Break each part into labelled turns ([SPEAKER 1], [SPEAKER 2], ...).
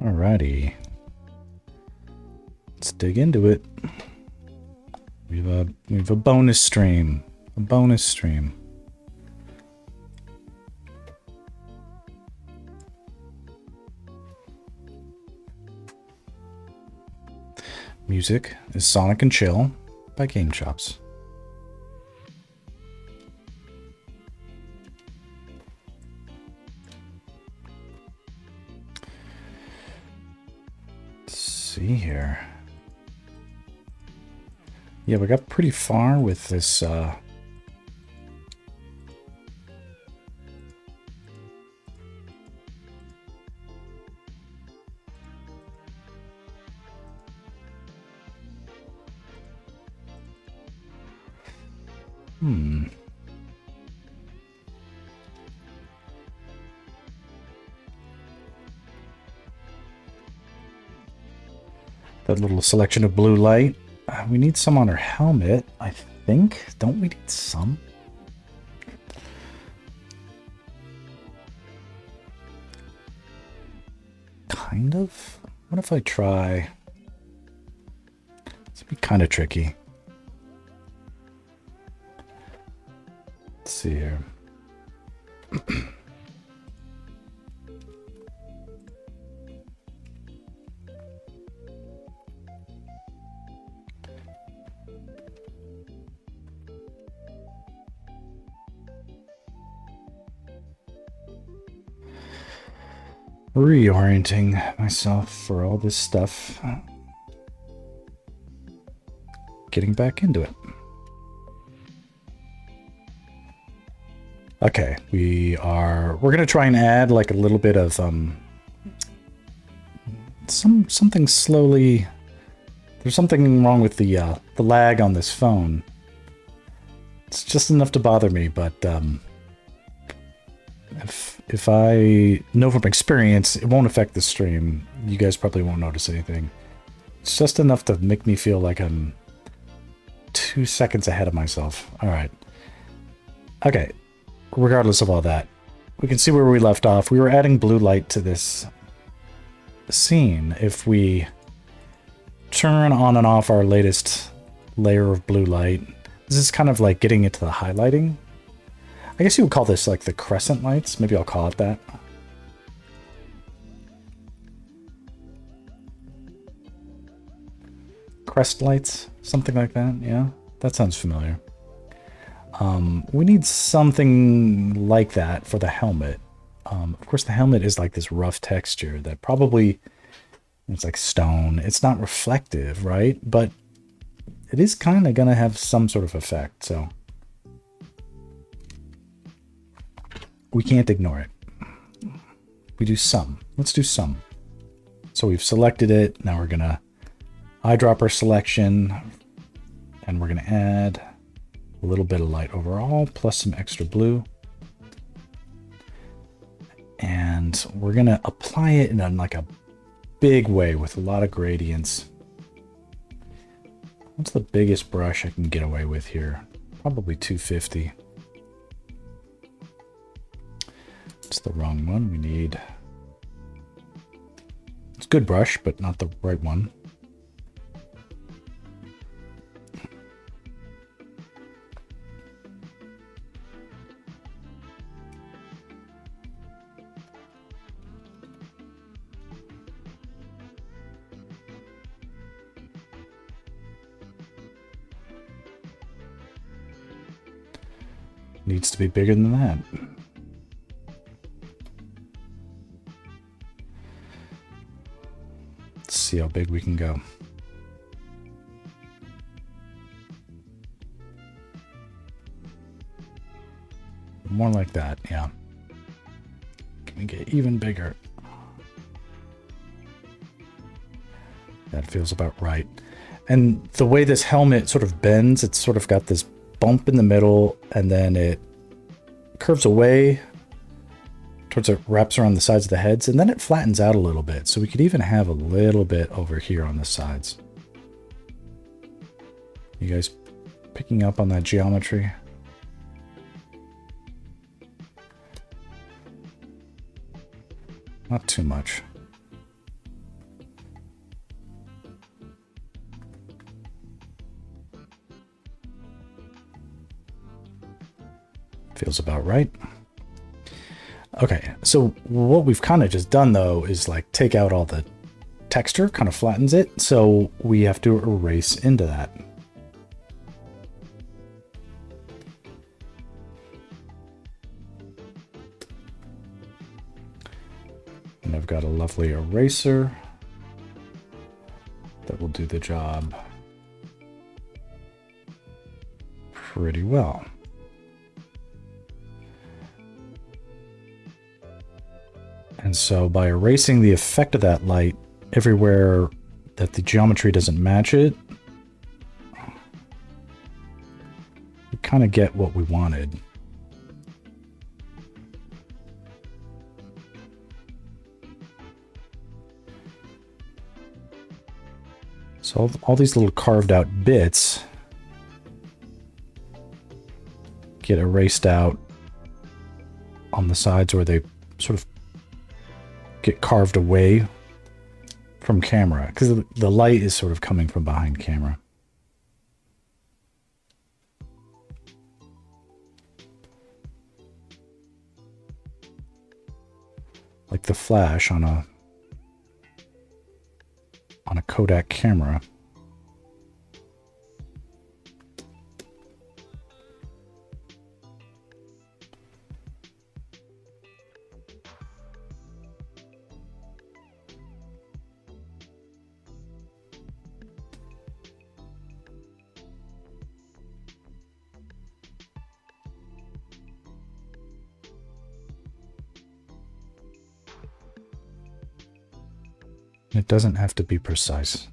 [SPEAKER 1] Alrighty. Let's dig into it. We have a bonus stream. A bonus stream. Music is Sonic and Chill by Game Chops. Let's see here. Yeah, we got pretty far with this that little selection of blue light. We need some on her helmet, I think. Don't we need some? Kind of. What if I try? This would be kind of tricky. Let's see here. Reorienting myself for all this stuff. Getting back into it. Okay, we're gonna try and add like a little bit of something slowly. There's something wrong with the lag on this phone. It's just enough to bother me, but if I know from experience, it won't affect the stream. You guys probably won't notice anything. It's just enough to make me feel like I'm 2 seconds ahead of myself. All right. Okay. Regardless of all that, we can see where we left off. We were adding blue light to this scene. If we turn on and off our latest layer of blue light, this is kind of like getting into the highlighting. I guess you would call this like the crescent lights. Maybe I'll call it that. Crest lights, something like that. Yeah, that sounds familiar. We need something like that for the helmet. Of course, the helmet is like this rough texture that probably, it's like stone. It's not reflective, right? But it is kind of going to have some sort of effect, so we can't ignore it. We do some. Let's do some. So we've selected it. Now we're going to eyedropper selection, and we're going to add a little bit of light overall, plus some extra blue. And we're going to apply it in like a big way with a lot of gradients. What's the biggest brush I can get away with here? Probably 250. It's the wrong one. We need... It's a good brush, but not the right one. Needs to be bigger than that. Let's see how big we can go. More like that, yeah. Can we get even bigger? That feels about right. And the way this helmet sort of bends, it's sort of got this bump in the middle, and then it curves away towards it, wraps around the sides of the heads, and then it flattens out a little bit. So we could even have a little bit over here on the sides. You guys picking up on that geometry? Not too much. Feels about right. Okay, so what we've kind of just done though is like take out all the texture, kind of flattens it, so we have to erase into that. And I've got a lovely eraser that will do the job pretty well. And so by erasing the effect of that light everywhere that the geometry doesn't match it, we kind of get what we wanted. So all these little carved out bits get erased out on the sides where they sort of get carved away from camera, because the light is sort of coming from behind camera. Like the flash on a Kodak camera. It doesn't have to be precise.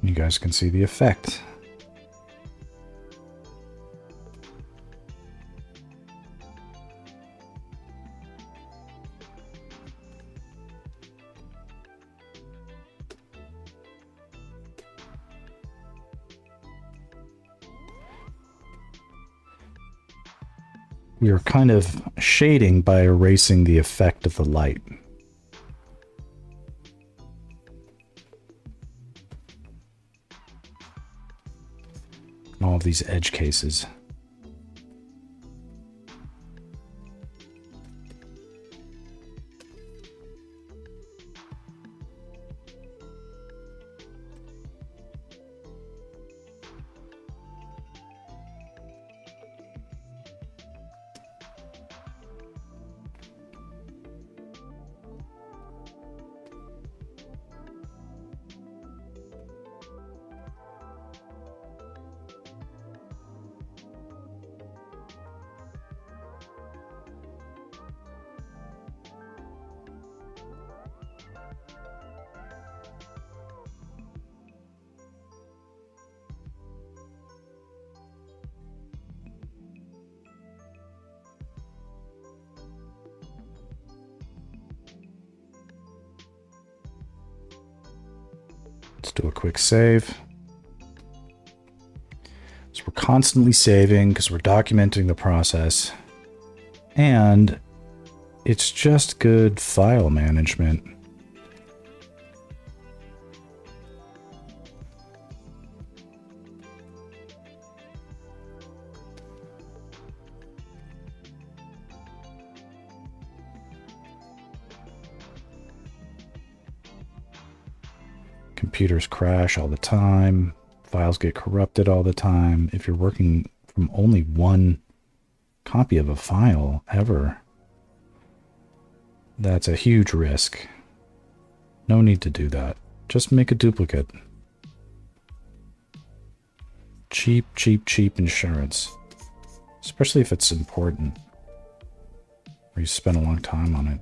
[SPEAKER 1] You guys can see the effect. We are kind of shading by erasing the effect of the light. All of these edge cases. Let's do a quick save. So we're constantly saving because we're documenting the process. And it's just good file management. Computers crash all the time. Files get corrupted all the time. If you're working from only one copy of a file ever, that's a huge risk. No need to do that. Just make a duplicate. Cheap, cheap, cheap insurance. Especially if it's important, or you spend a long time on it.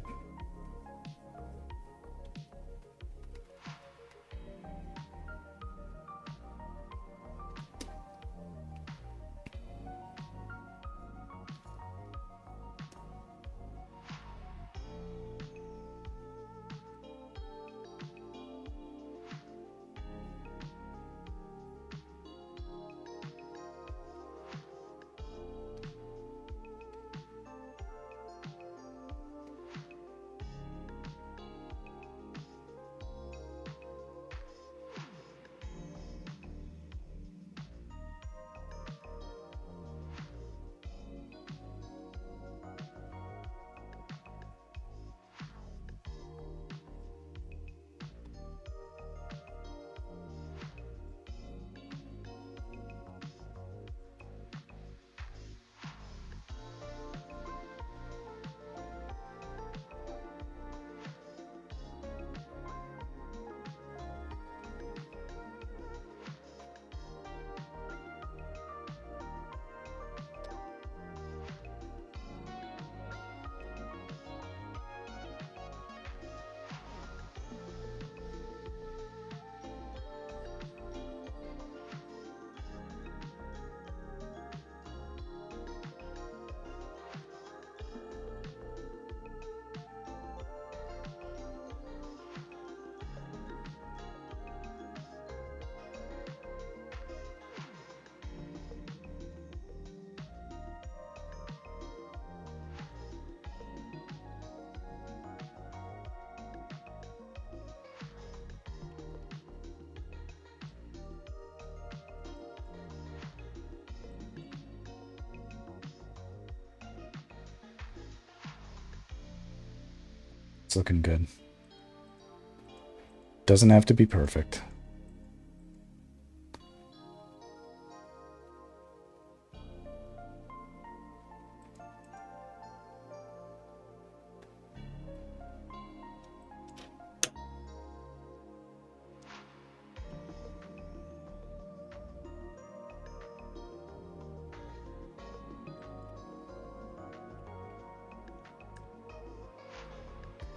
[SPEAKER 1] It's looking good. Doesn't have to be perfect.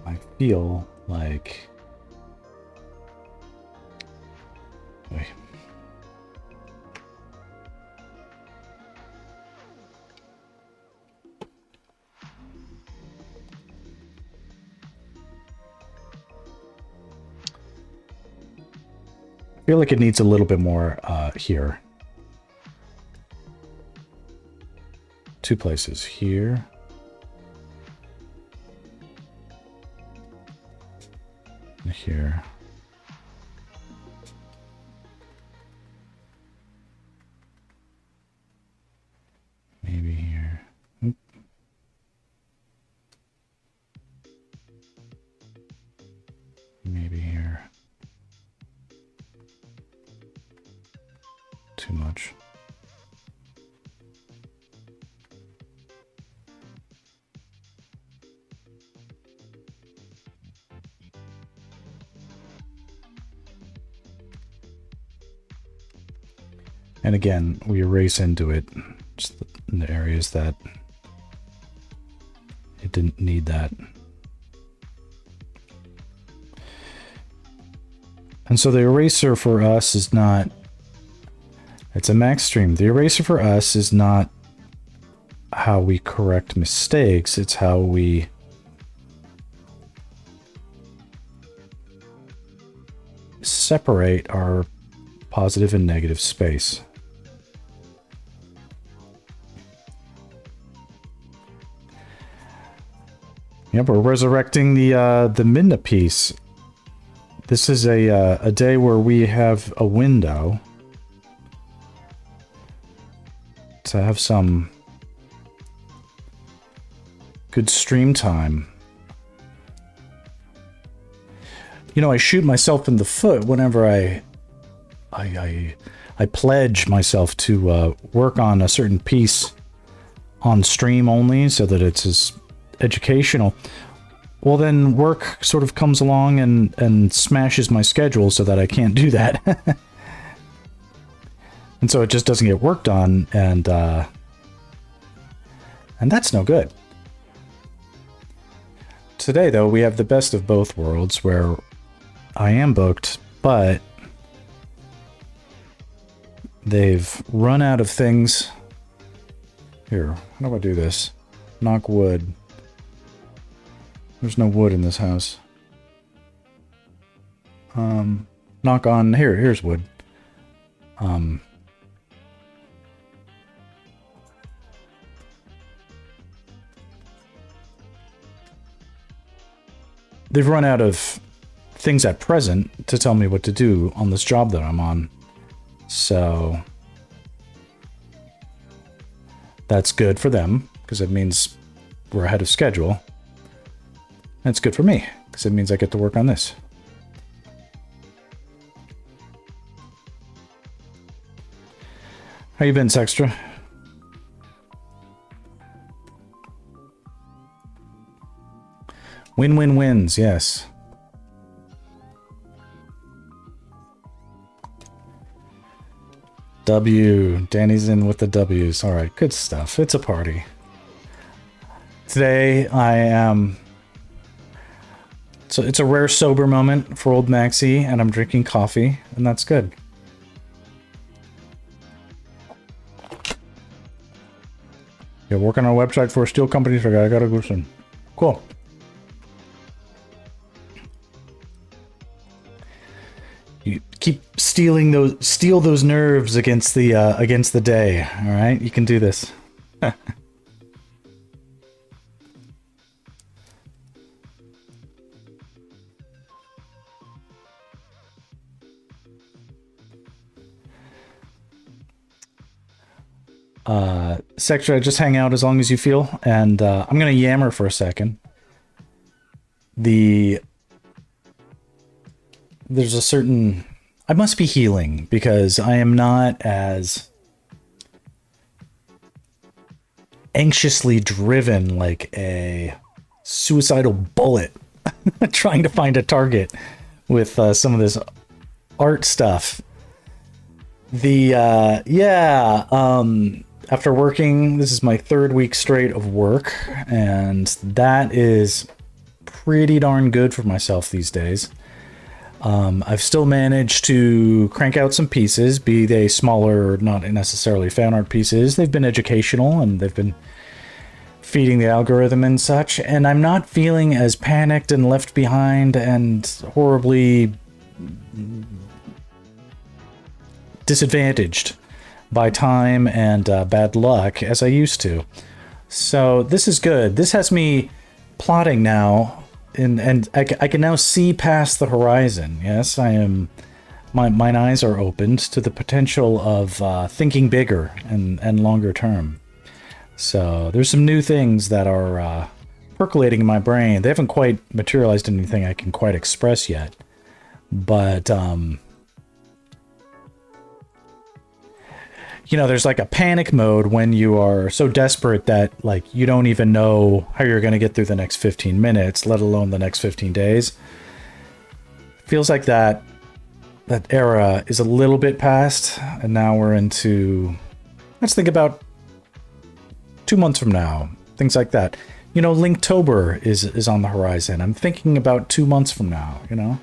[SPEAKER 1] I feel like... Wait. I feel like it needs a little bit more here. 2 places here. And here. Maybe here. Oop. Maybe here. Too much. And again, we erase into it just in the areas that it didn't need that. And so the eraser for us is not, it's a max stream. The eraser for us is not how we correct mistakes, it's how we separate our positive and negative space. Yep, we're resurrecting the Midna piece. This is a day where we have a window to have some good stream time. You know, I shoot myself in the foot whenever I pledge myself to work on a certain piece on stream only so that it's as educational. Well, then work sort of comes along and smashes my schedule so that I can't do that. And so it just doesn't get worked on, and that's no good. Today, though, we have the best of both worlds, where I am booked, but they've run out of things. Here, how do I do this? Knock wood. There's no wood in this house. Knock on... Here's wood. They've run out of things at present to tell me what to do on this job that I'm on. So... that's good for them, because it means we're ahead of schedule. And it's good for me, because it means I get to work on this. How you been, Sextra? Win-win wins, yes. W. Danny's in with the W's. All right, good stuff. It's a party. Today, I am... So it's a rare sober moment for old Maxie, and I'm drinking coffee, and that's good. You're working on a website for a steel company, so I gotta go soon. Cool. You keep steal those nerves against the day. All right, you can do this. Sector, just hang out as long as you feel, and I'm gonna yammer for a second. there's a certain, I must be healing because I am not as anxiously driven like a suicidal bullet trying to find a target with some of this art stuff. After working, this is my 3rd week straight of work, and that is pretty darn good for myself these days. I've still managed to crank out some pieces, be they smaller, not necessarily fan art pieces. They've been educational and they've been feeding the algorithm and such, and I'm not feeling as panicked and left behind and horribly disadvantaged by time and bad luck as I used to. So this is good. This has me plotting now, and I can now see past the horizon. Yes, I am. My eyes are opened to the potential of thinking bigger and longer term. So there's some new things that are percolating in my brain. They haven't quite materialized anything I can quite express yet, but you know, there's like a panic mode when you are so desperate that like you don't even know how you're going to get through the next 15 minutes, let alone the next 15 days. Feels like that era is a little bit past, and now we're into, let's think about 2 months from now, things like that. You know, Linktober is on the horizon. I'm thinking about 2 months from now, you know?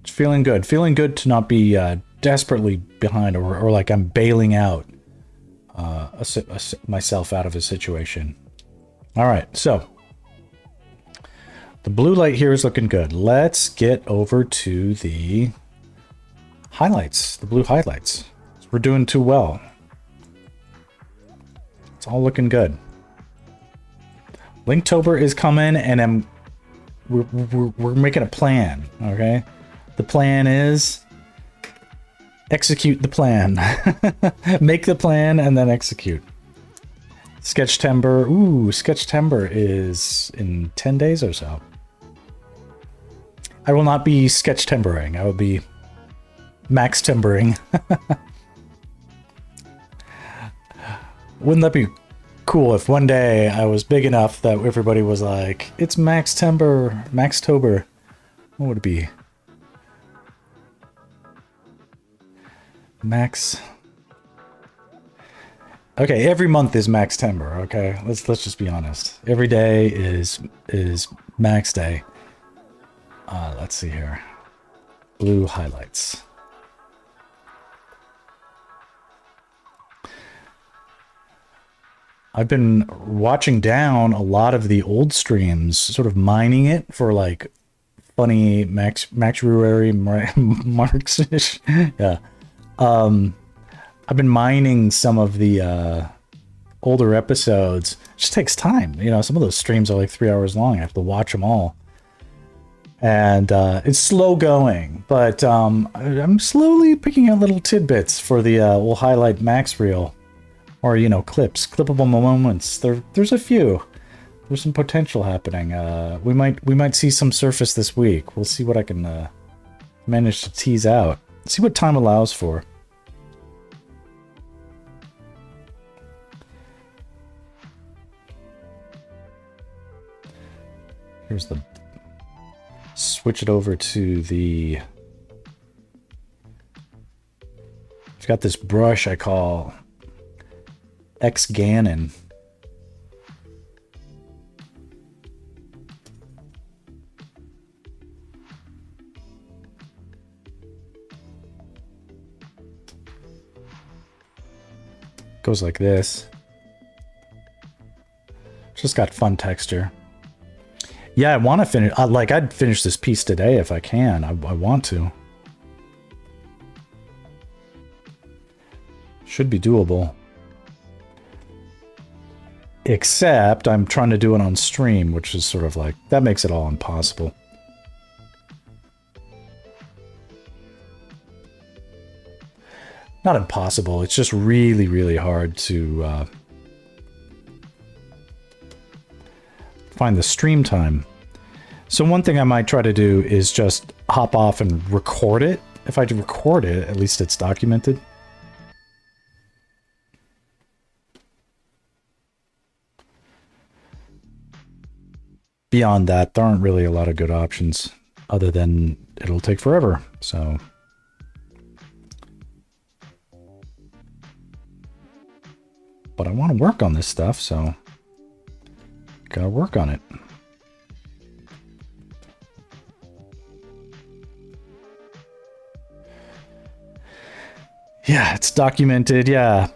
[SPEAKER 1] Feeling good. Feeling good to not be desperately behind or like I'm bailing out myself out of a situation. All right, so the blue light here is looking good. Let's get over to the highlights, the blue highlights. We're doing too well. It's all looking good. Linktober is coming, and we're making a plan, okay? The plan is execute the plan. Make the plan and then execute. Sketchtember. Ooh, Sketchtember is in 10 days or so. I will not be Sketchtembering. I will be Max Timbering. Wouldn't that be cool if one day I was big enough that everybody was like, it's Max Timber, Maxtober. What would it be? Max. Okay, every month is Max Timber, okay? Let's just be honest. Every day is Max Day. Let's see here. Blue highlights. I've been watching down a lot of the old streams, sort of mining it for like funny Max Ruary marks. Yeah. I've been mining some of the older episodes. It just takes time. You know, some of those streams are like 3 hours long. I have to watch them all. And it's slow going, but I'm slowly picking out little tidbits for the we'll highlight Max reel. Or, you know, clips, clippable moments. There's a few. There's some potential happening. We might see some surface this week. We'll see what I can manage to tease out. See what time allows for. Here's the... Switch it over to the... I've got this brush I call... X-Ganon. Goes like this. Just got fun texture. Yeah, I want to finish. I'd finish this piece today if I can. I want to. Should be doable. Except I'm trying to do it on stream, which is sort of like, that makes it all impossible. Not impossible, it's just really, really hard to find the stream time. So one thing I might try to do is just hop off and record it. If I record it, at least it's documented. Beyond that, there aren't really a lot of good options other than it'll take forever. So but I want to work on this stuff, so gotta work on it. Yeah, it's documented, yeah.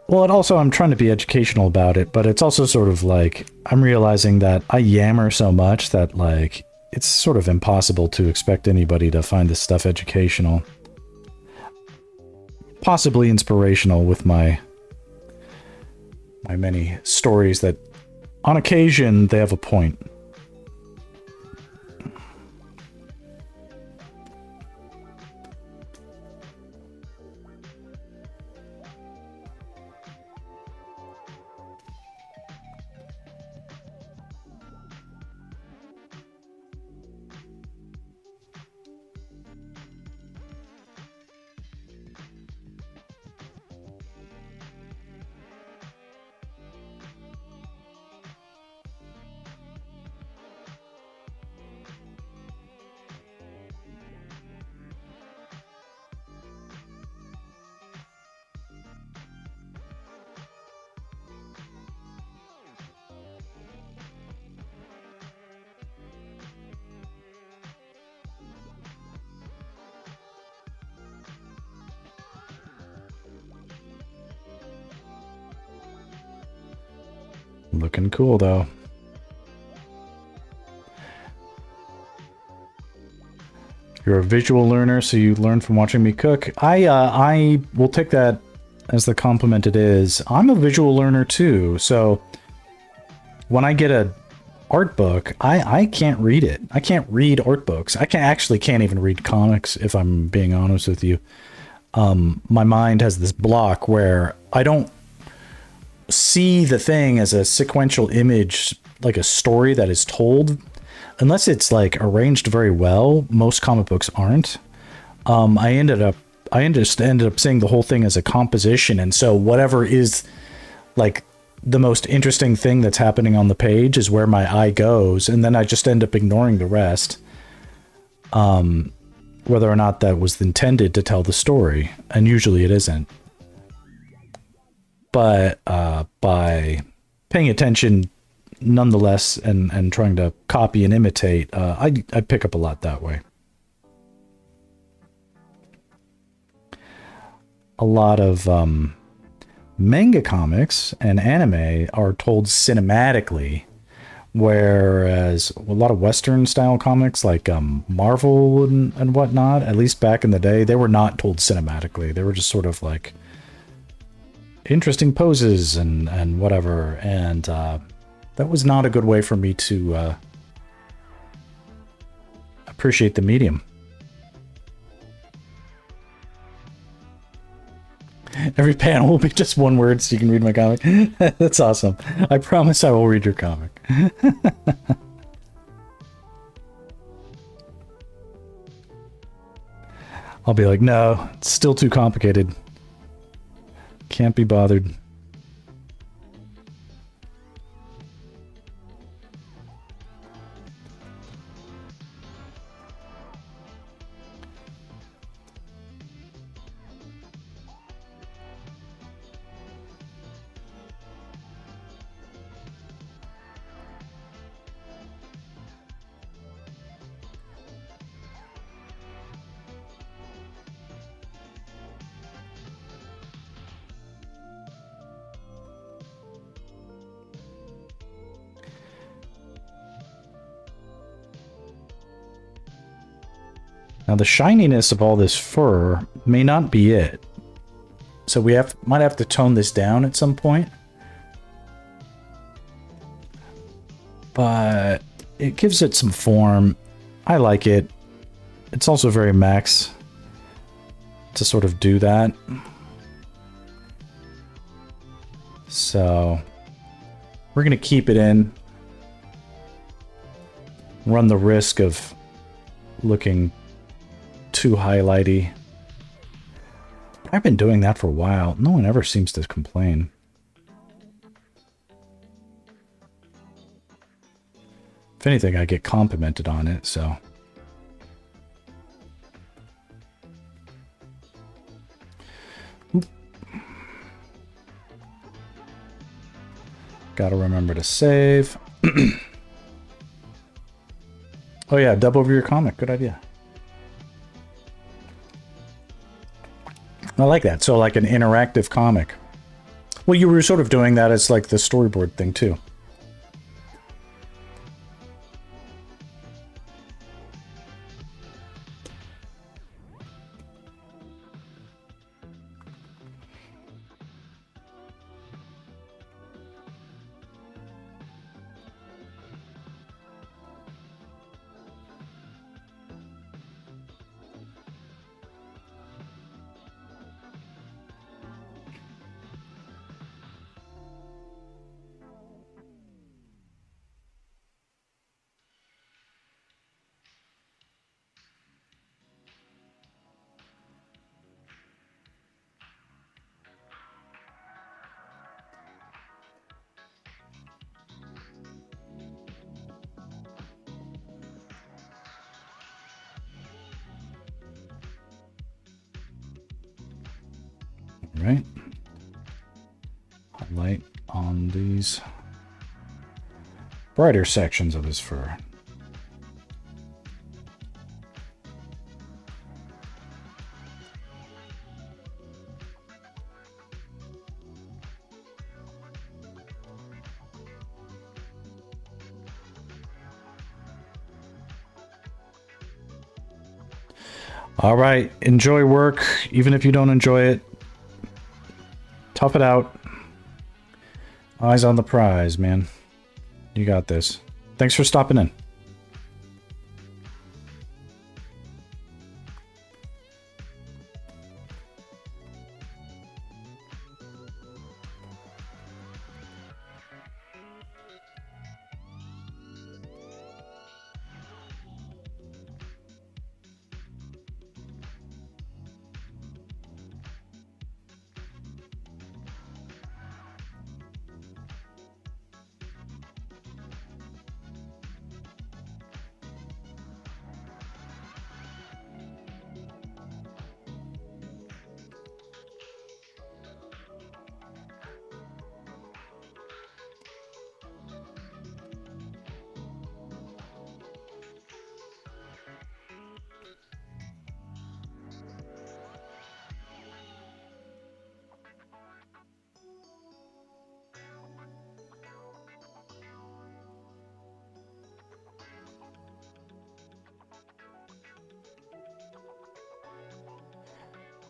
[SPEAKER 1] Well, it also, I'm trying to be educational about it, but it's also sort of like, I'm realizing that I yammer so much that, like, it's sort of impossible to expect anybody to find this stuff educational. Possibly inspirational with my many stories that, on occasion, they have a point. Looking cool, though. You're a visual learner, so you learn from watching me cook. I will take that as the compliment it is. I'm a visual learner, too, so when I get a art book, I can't read it. I can't read art books. I can't even read comics, if I'm being honest with you. My mind has this block where I don't see the thing as a sequential image, like a story that is told, unless it's like arranged very well. Most comic books aren't. I just ended up seeing the whole thing as a composition, and so whatever is like the most interesting thing that's happening on the page is where my eye goes, and then I just end up ignoring the rest, whether or not that was intended to tell the story, and usually it isn't. But by paying attention nonetheless and trying to copy and imitate, I pick up a lot that way. A lot of manga comics and anime are told cinematically, whereas a lot of Western style comics like Marvel and whatnot, at least back in the day, they were not told cinematically. They were just sort of like interesting poses and whatever, and that was not a good way for me to appreciate the medium. Every panel will be just one word so you can read my comic. That's awesome. I promise I will read your comic. I'll be like, no, it's still too complicated. Can't be bothered. Now the shininess of all this fur may not be it. So we might have to tone this down at some point. But it gives it some form. I like it. It's also very Max to sort of do that. So we're going to keep it in. run the risk of looking too highlighty. I've been doing that for a while. No one ever seems to complain. If anything, I get complimented on it, so. Oop. Gotta remember to save. Oh yeah, dub over your comic. Good idea. I like that. So like an interactive comic. Well, you were sort of doing that as like the storyboard thing too. Right. Highlight on these brighter sections of his fur. All right, enjoy work, even if you don't enjoy it. Tough it out. Eyes on the prize, man. You got this. Thanks for stopping in.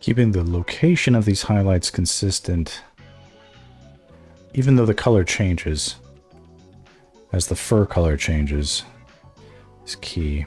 [SPEAKER 1] Keeping the location of these highlights consistent, even though the color changes, as the fur color changes, is key.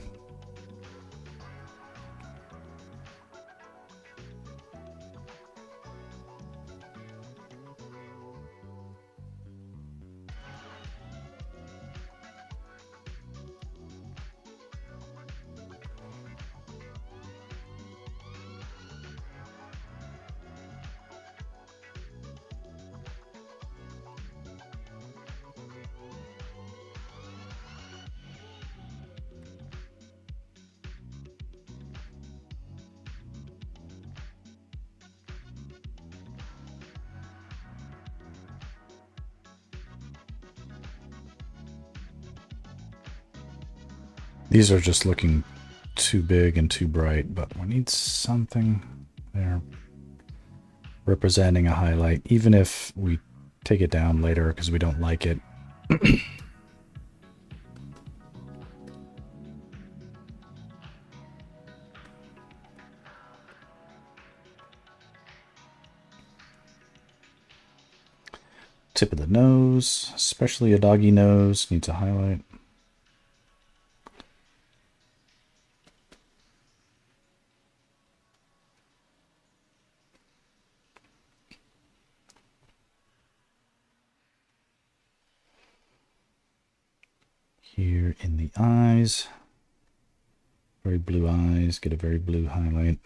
[SPEAKER 1] These are just looking too big and too bright, but we need something there representing a highlight, even if we take it down later because we don't like it. Tip of the nose, especially a doggy nose, needs a highlight. Here in the eyes. Very blue eyes, get a very blue highlight.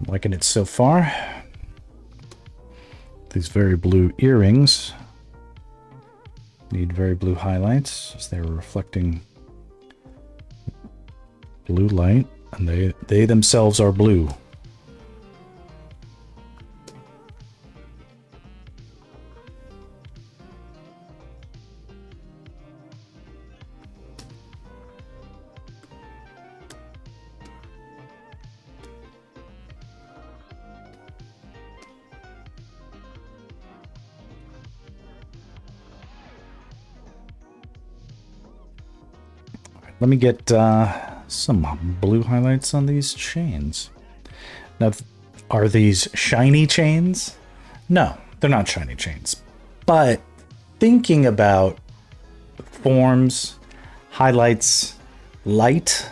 [SPEAKER 1] Liking it so far. These very blue earrings need very blue highlights as they're reflecting blue light, and they themselves are blue. Let me get some blue highlights on these chains. Now, are these shiny chains? No, they're not shiny chains. But thinking about forms, highlights, light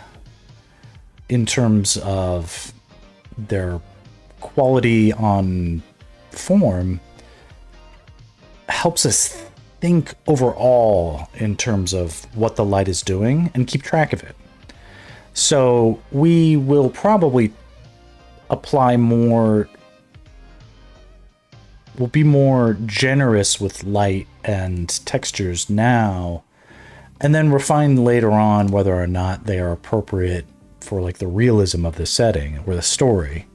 [SPEAKER 1] in terms of their quality on form helps us think overall in terms of what the light is doing and keep track of it. So we will probably apply more, we'll be more generous with light and textures now, and then refine later on whether or not they are appropriate for like the realism of the setting or the story.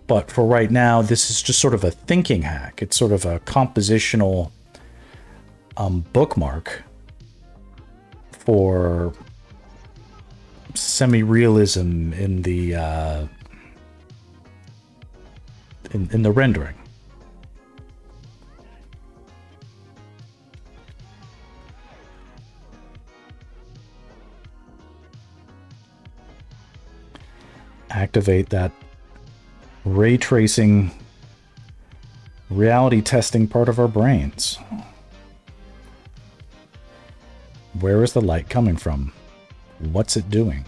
[SPEAKER 1] But for right now, this is just sort of a thinking hack. It's sort of a compositional bookmark for semi-realism in the in the rendering. Activate that ray tracing, reality testing part of our brains. Where is the light coming from? What's it doing?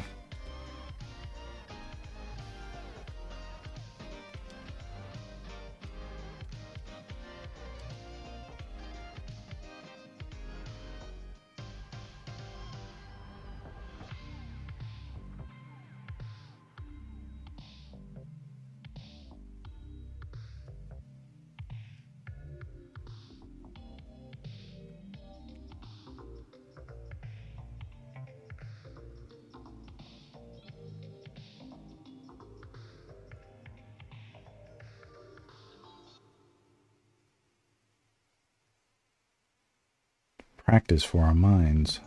[SPEAKER 1] Practice for our minds.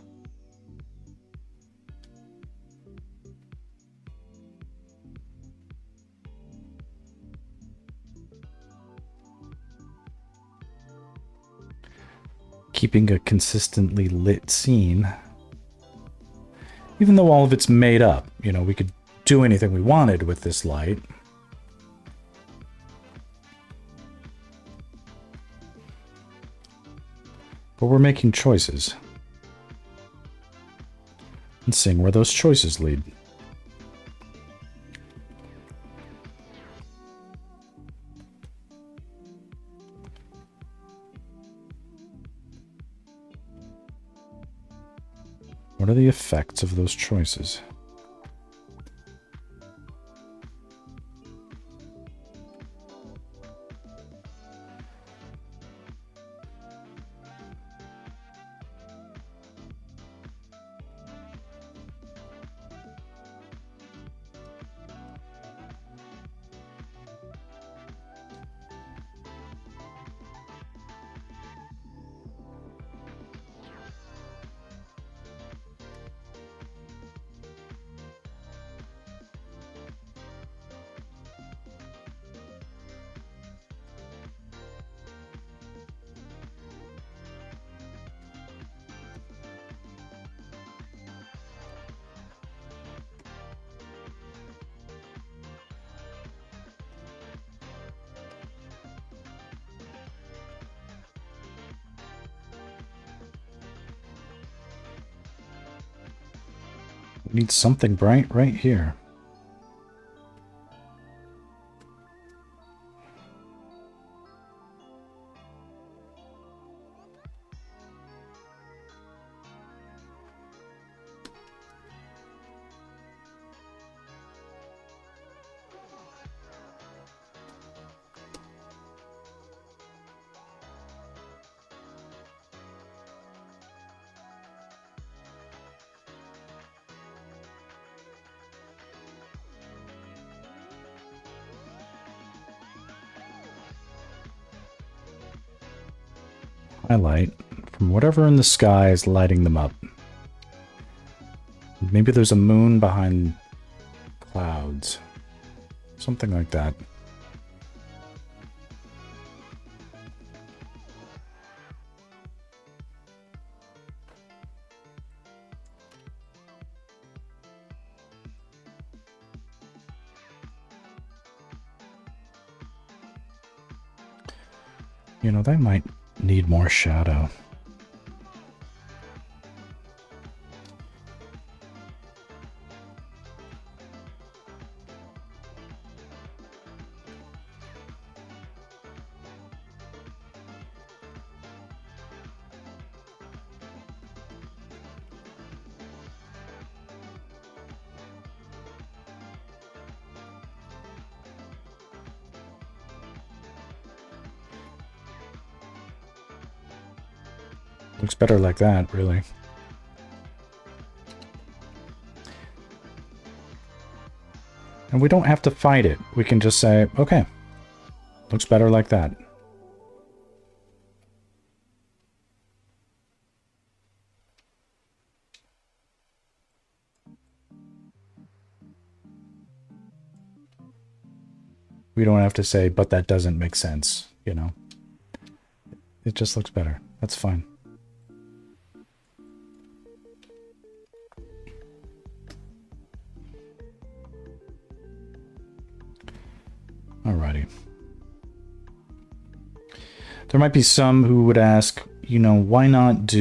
[SPEAKER 1] Keeping a consistently lit scene, even though all of it's made up, you know, we could do anything we wanted with this light. But we're making choices and seeing where those choices lead. What are the effects of those choices? We need something bright right here. Highlight from whatever in the sky is lighting them up. Maybe there's a moon behind clouds. Something like that. You know, that might need more shadow. Looks better like that, really. And we don't have to fight it. We can just say, okay, looks better like that. We don't have to say, but that doesn't make sense, you know. It just looks better. That's fine. Alrighty. There might be some who would ask, you know, why not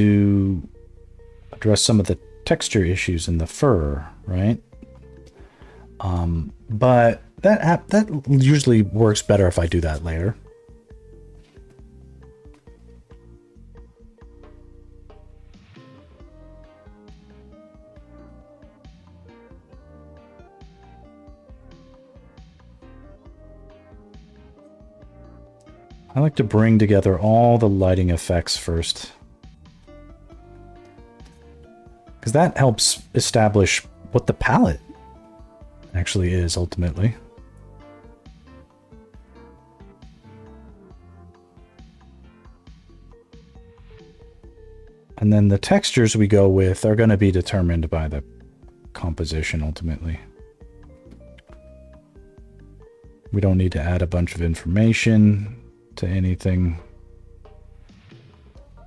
[SPEAKER 1] address some of the texture issues in the fur, right? But that usually works better if I do that later. I like to bring together all the lighting effects first, because that helps establish what the palette actually is ultimately. And then the textures we go with are going to be determined by the composition ultimately. We don't need to add a bunch of information to anything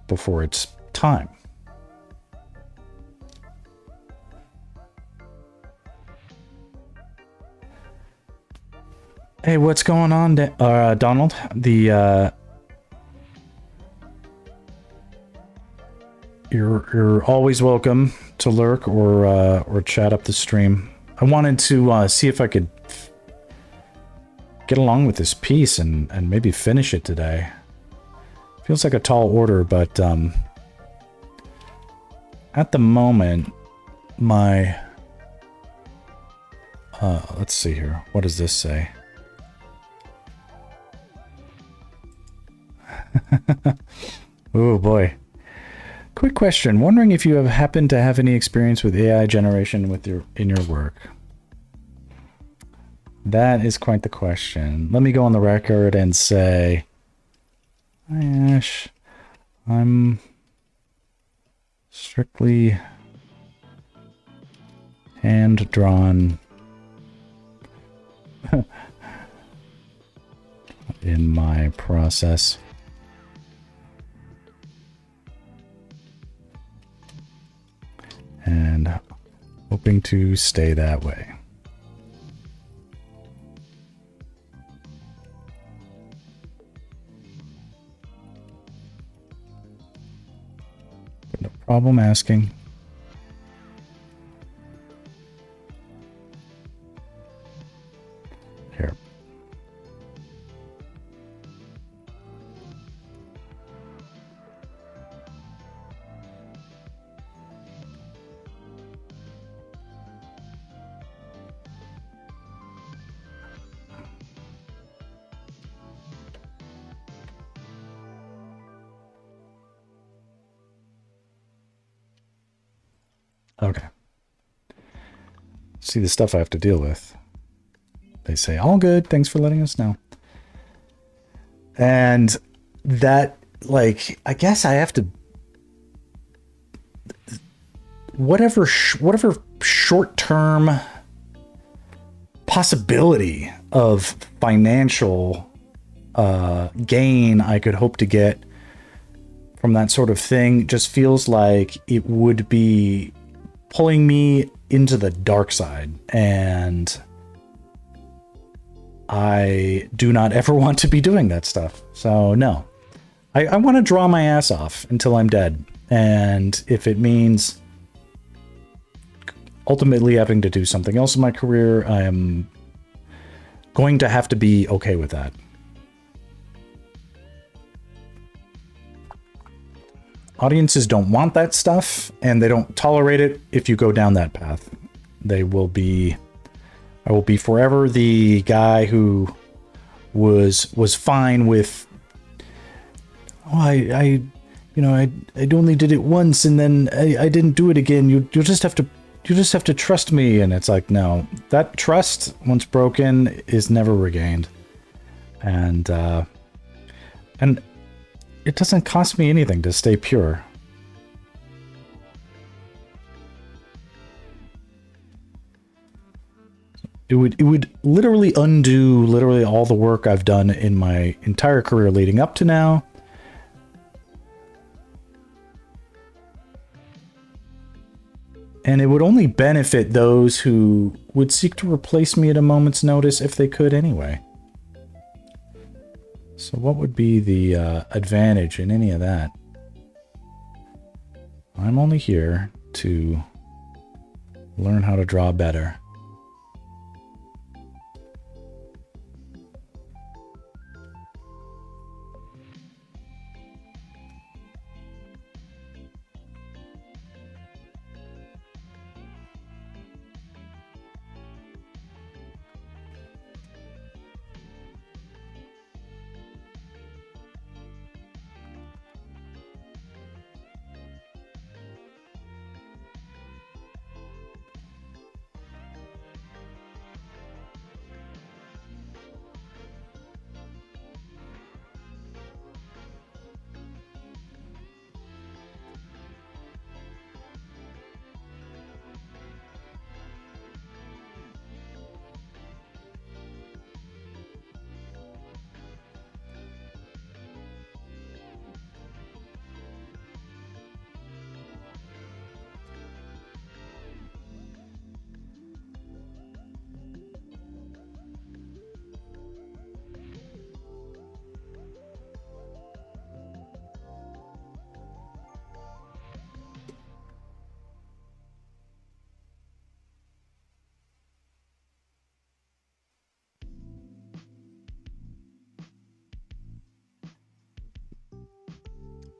[SPEAKER 1] before it's time. Hey, what's going on, Donald? You're always welcome to lurk or chat up the stream. I wanted to see if I could get along with this piece and maybe finish it today. Feels like a tall order, but at the moment, my let's see here. What does this say? Oh boy. Quick question. Wondering if you have happened to have any experience with AI generation in your work. That is quite the question. Let me go on the record and say, hi Ash, I'm strictly hand-drawn in my process. And hoping to stay that way. No problem asking. Okay. See the stuff I have to deal with. They say, all good, thanks for letting us know. And that, like, I guess I have to... Whatever short-term possibility of financial gain I could hope to get from that sort of thing just feels like it would be pulling me into the dark side, and I do not ever want to be doing that stuff. So no, I want to draw my ass off until I'm dead, and if it means ultimately having to do something else in my career, I am going to have to be okay with that. Audiences don't want that stuff, and they don't tolerate it if you go down that path. I will be forever the guy who was fine with, oh, I only did it once and then I didn't do it again. You just have to trust me. And it's like, no, that trust, once broken, is never regained. And it doesn't cost me anything to stay pure. It would literally undo literally all the work I've done in my entire career leading up to now. And it would only benefit those who would seek to replace me at a moment's notice if they could anyway. So what would be the advantage in any of that? I'm only here to learn how to draw better.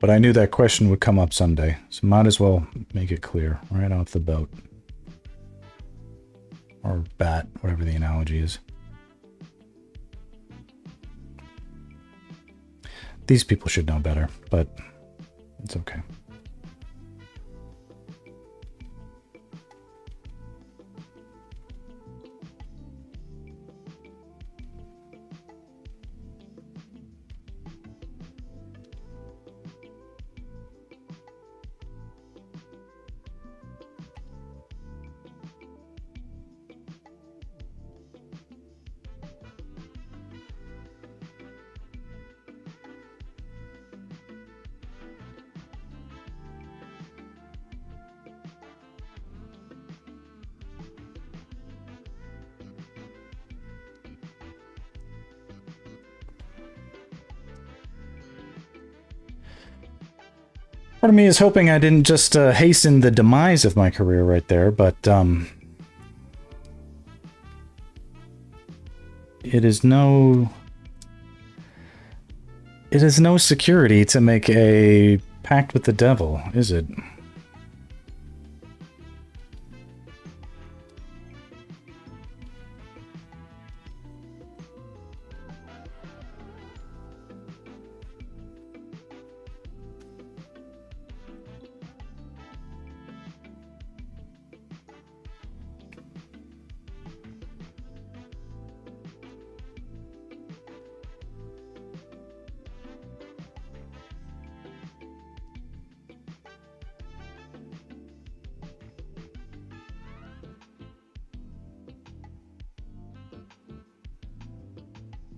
[SPEAKER 1] But I knew that question would come up someday, so might as well make it clear right off the boat. Or bat, whatever the analogy is. These people should know better, but it's okay. Part of me is hoping I didn't just hasten the demise of my career right there, but it is no security to make a pact with the devil, is it?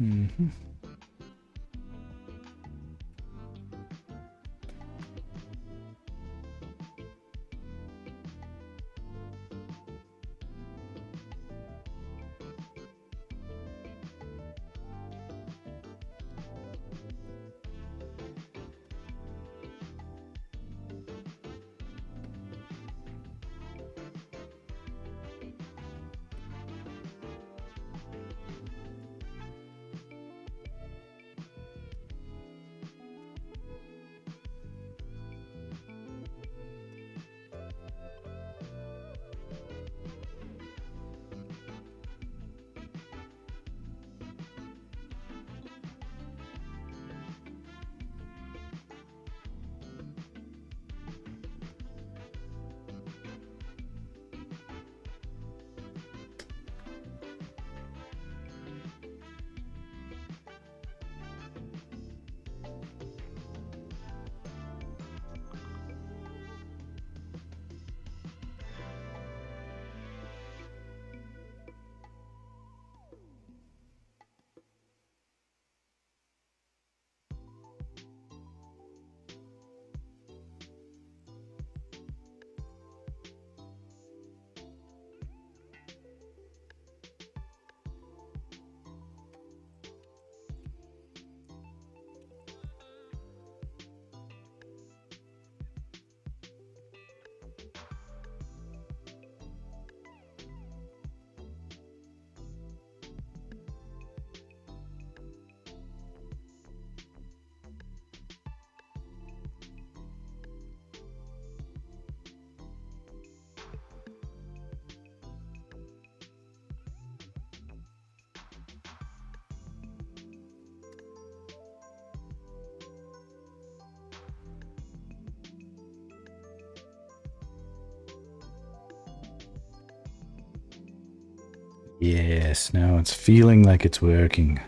[SPEAKER 1] Mm-hmm. Yes, now it's feeling like it's working.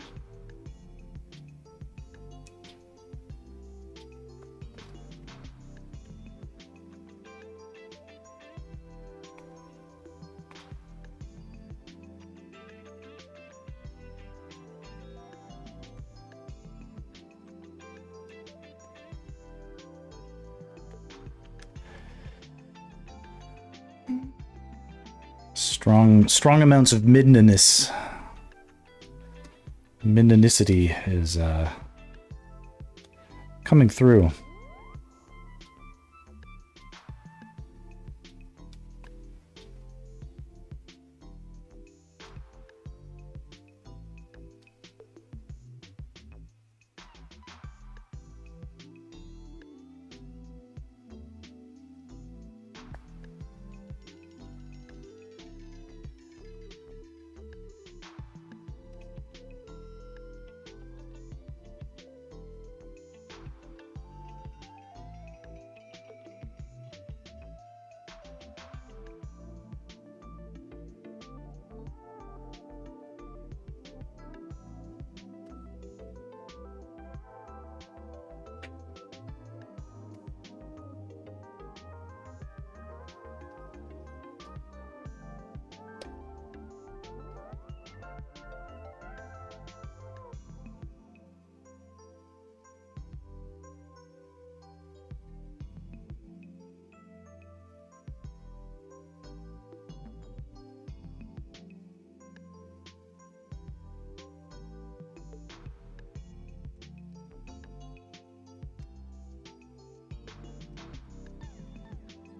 [SPEAKER 1] Strong amounts of midness. Midnicity is coming through.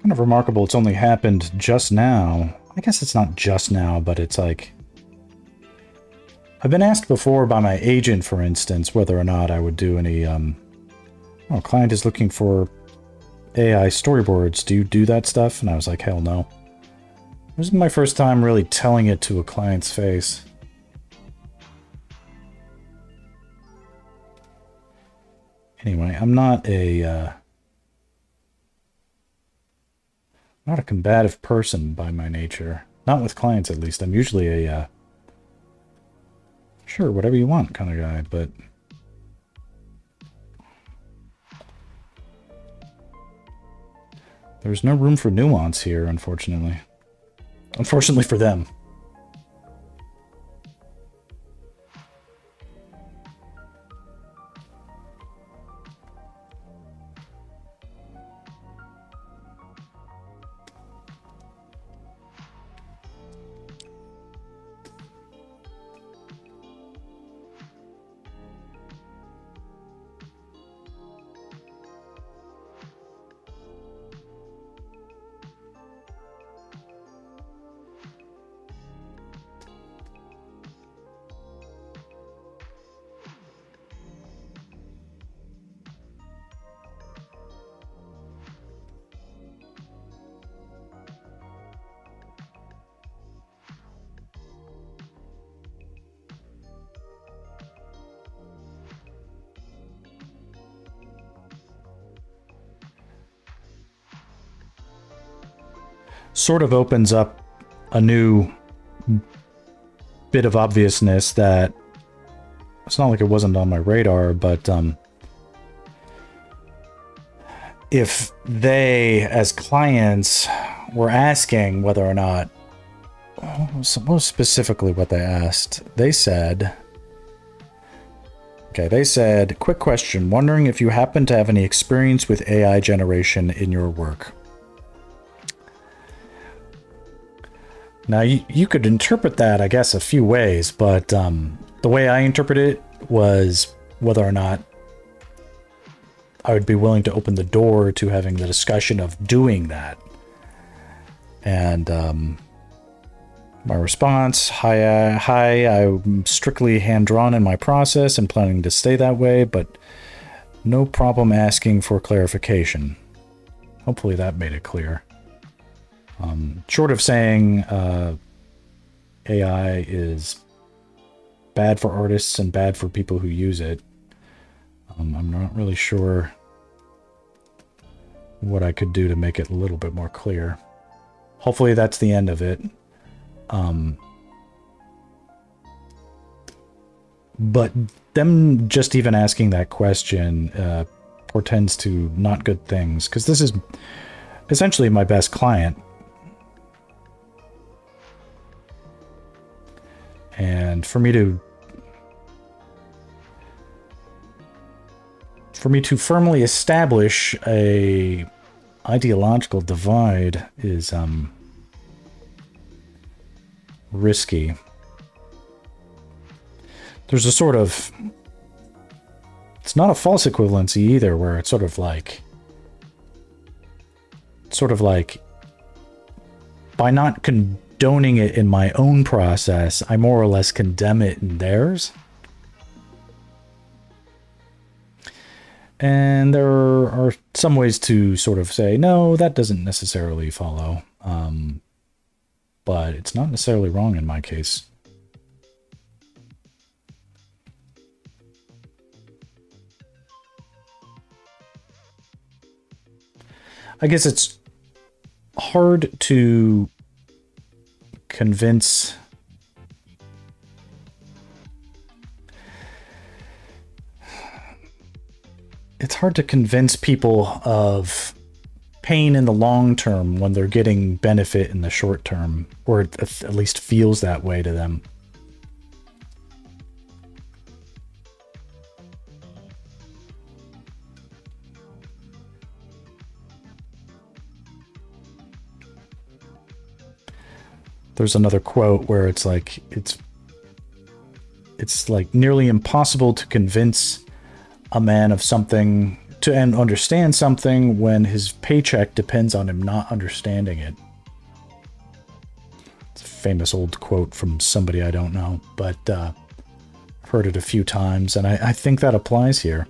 [SPEAKER 1] Kind of remarkable it's only happened just now. I guess it's not just now, but it's like... I've been asked before by my agent, for instance, whether or not I would do any, oh, client is looking for AI storyboards. Do you do that stuff? And I was like, hell no. This is my first time really telling it to a client's face. Anyway, I'm not a combative person by my nature. Not with clients, at least. I'm usually a, sure, whatever you want kind of guy, but... There's no room for nuance here, unfortunately. Unfortunately for them. sort of opens up a new bit of obviousness that it's not like it wasn't on my radar, but if they, as clients, were asking whether or not, most specifically what they asked, they said, quick question, wondering if you happen to have any experience with AI generation in your work. Now, you could interpret that, I guess, a few ways, but the way I interpret it was whether or not I would be willing to open the door to having the discussion of doing that. And my response, hi, I'm strictly hand-drawn in my process and planning to stay that way, but no problem asking for clarification. Hopefully that made it clear. Short of saying AI is bad for artists and bad for people who use it, I'm not really sure what I could do to make it a little bit more clear. Hopefully that's the end of it. But them just even asking that question portends to not good things, because this is essentially my best client. And for me to firmly establish a ideological divide is risky. There's a sort of, it's not a false equivalency either, where it's sort of like by not condoning it in my own process, I more or less condemn it in theirs. And there are some ways to sort of say, no, that doesn't necessarily follow. But it's not necessarily wrong in my case. I guess it's hard to convince people of pain in the long term when they're getting benefit in the short term, or at least feels that way to them. There's another quote where it's like it's like nearly impossible to convince a man of something and understand something when his paycheck depends on him not understanding it. It's a famous old quote from somebody I don't know, but I've heard it a few times, and I think that applies here.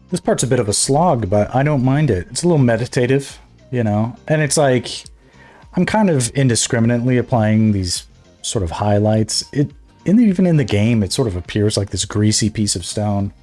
[SPEAKER 1] This part's a bit of a slog, but I don't mind it. It's a little meditative, you know? And it's like, I'm kind of indiscriminately applying these sort of highlights. Even in the game, it sort of appears like this greasy piece of stone.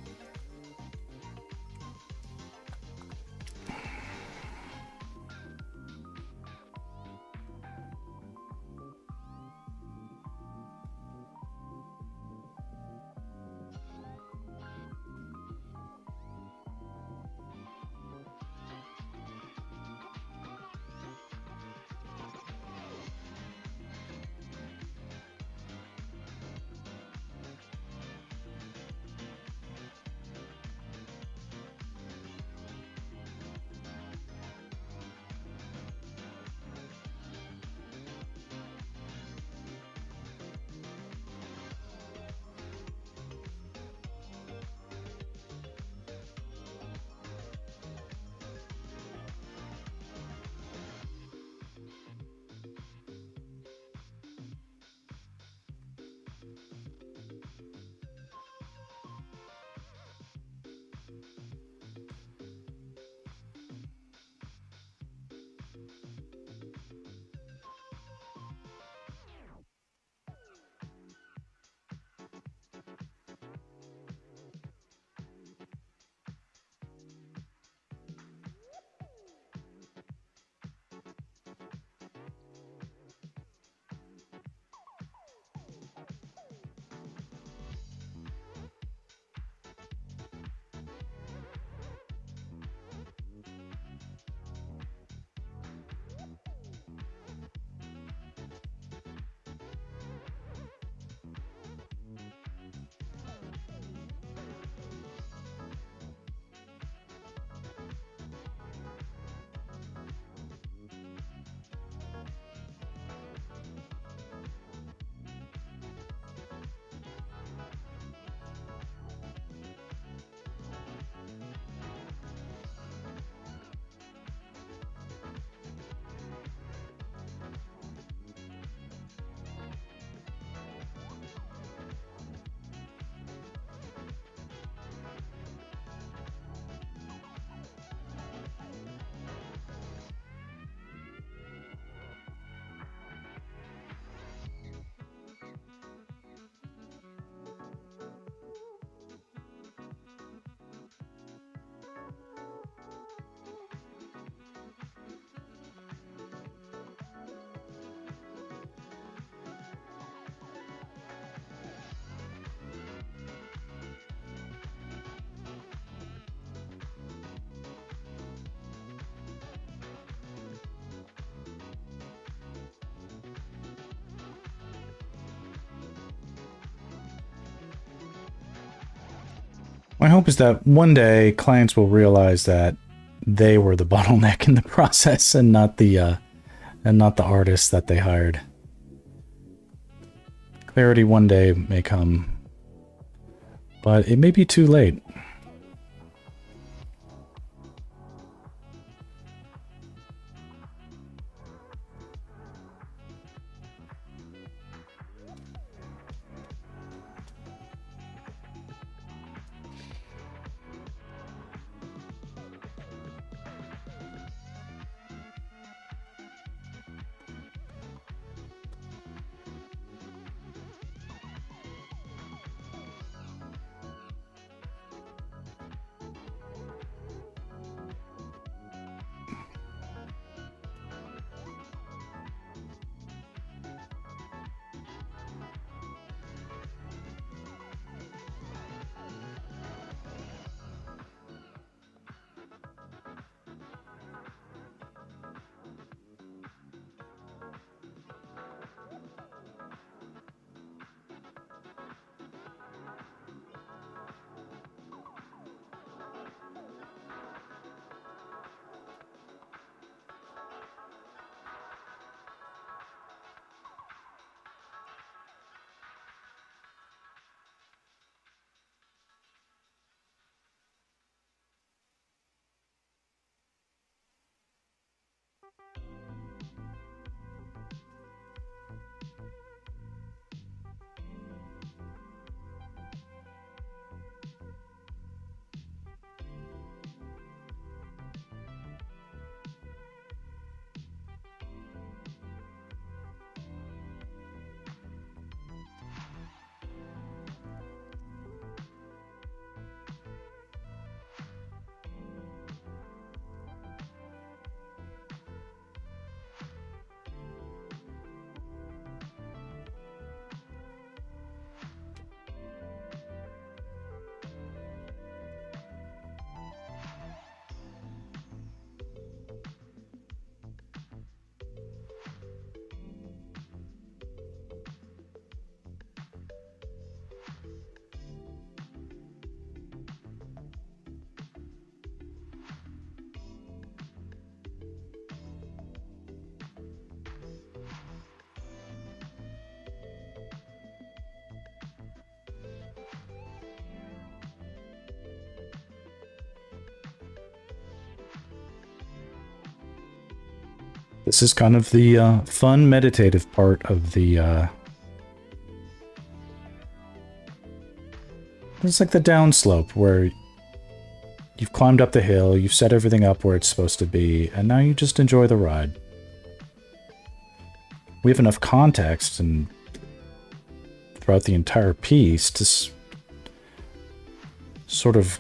[SPEAKER 1] My hope is that one day clients will realize that they were the bottleneck in the process and not the artists that they hired. Clarity one day may come, but it may be too late. This is kind of the fun meditative part of the it's like the downslope where you've climbed up the hill, you've set everything up where it's supposed to be, and now you just enjoy the ride. We have enough context and throughout the entire piece to sort of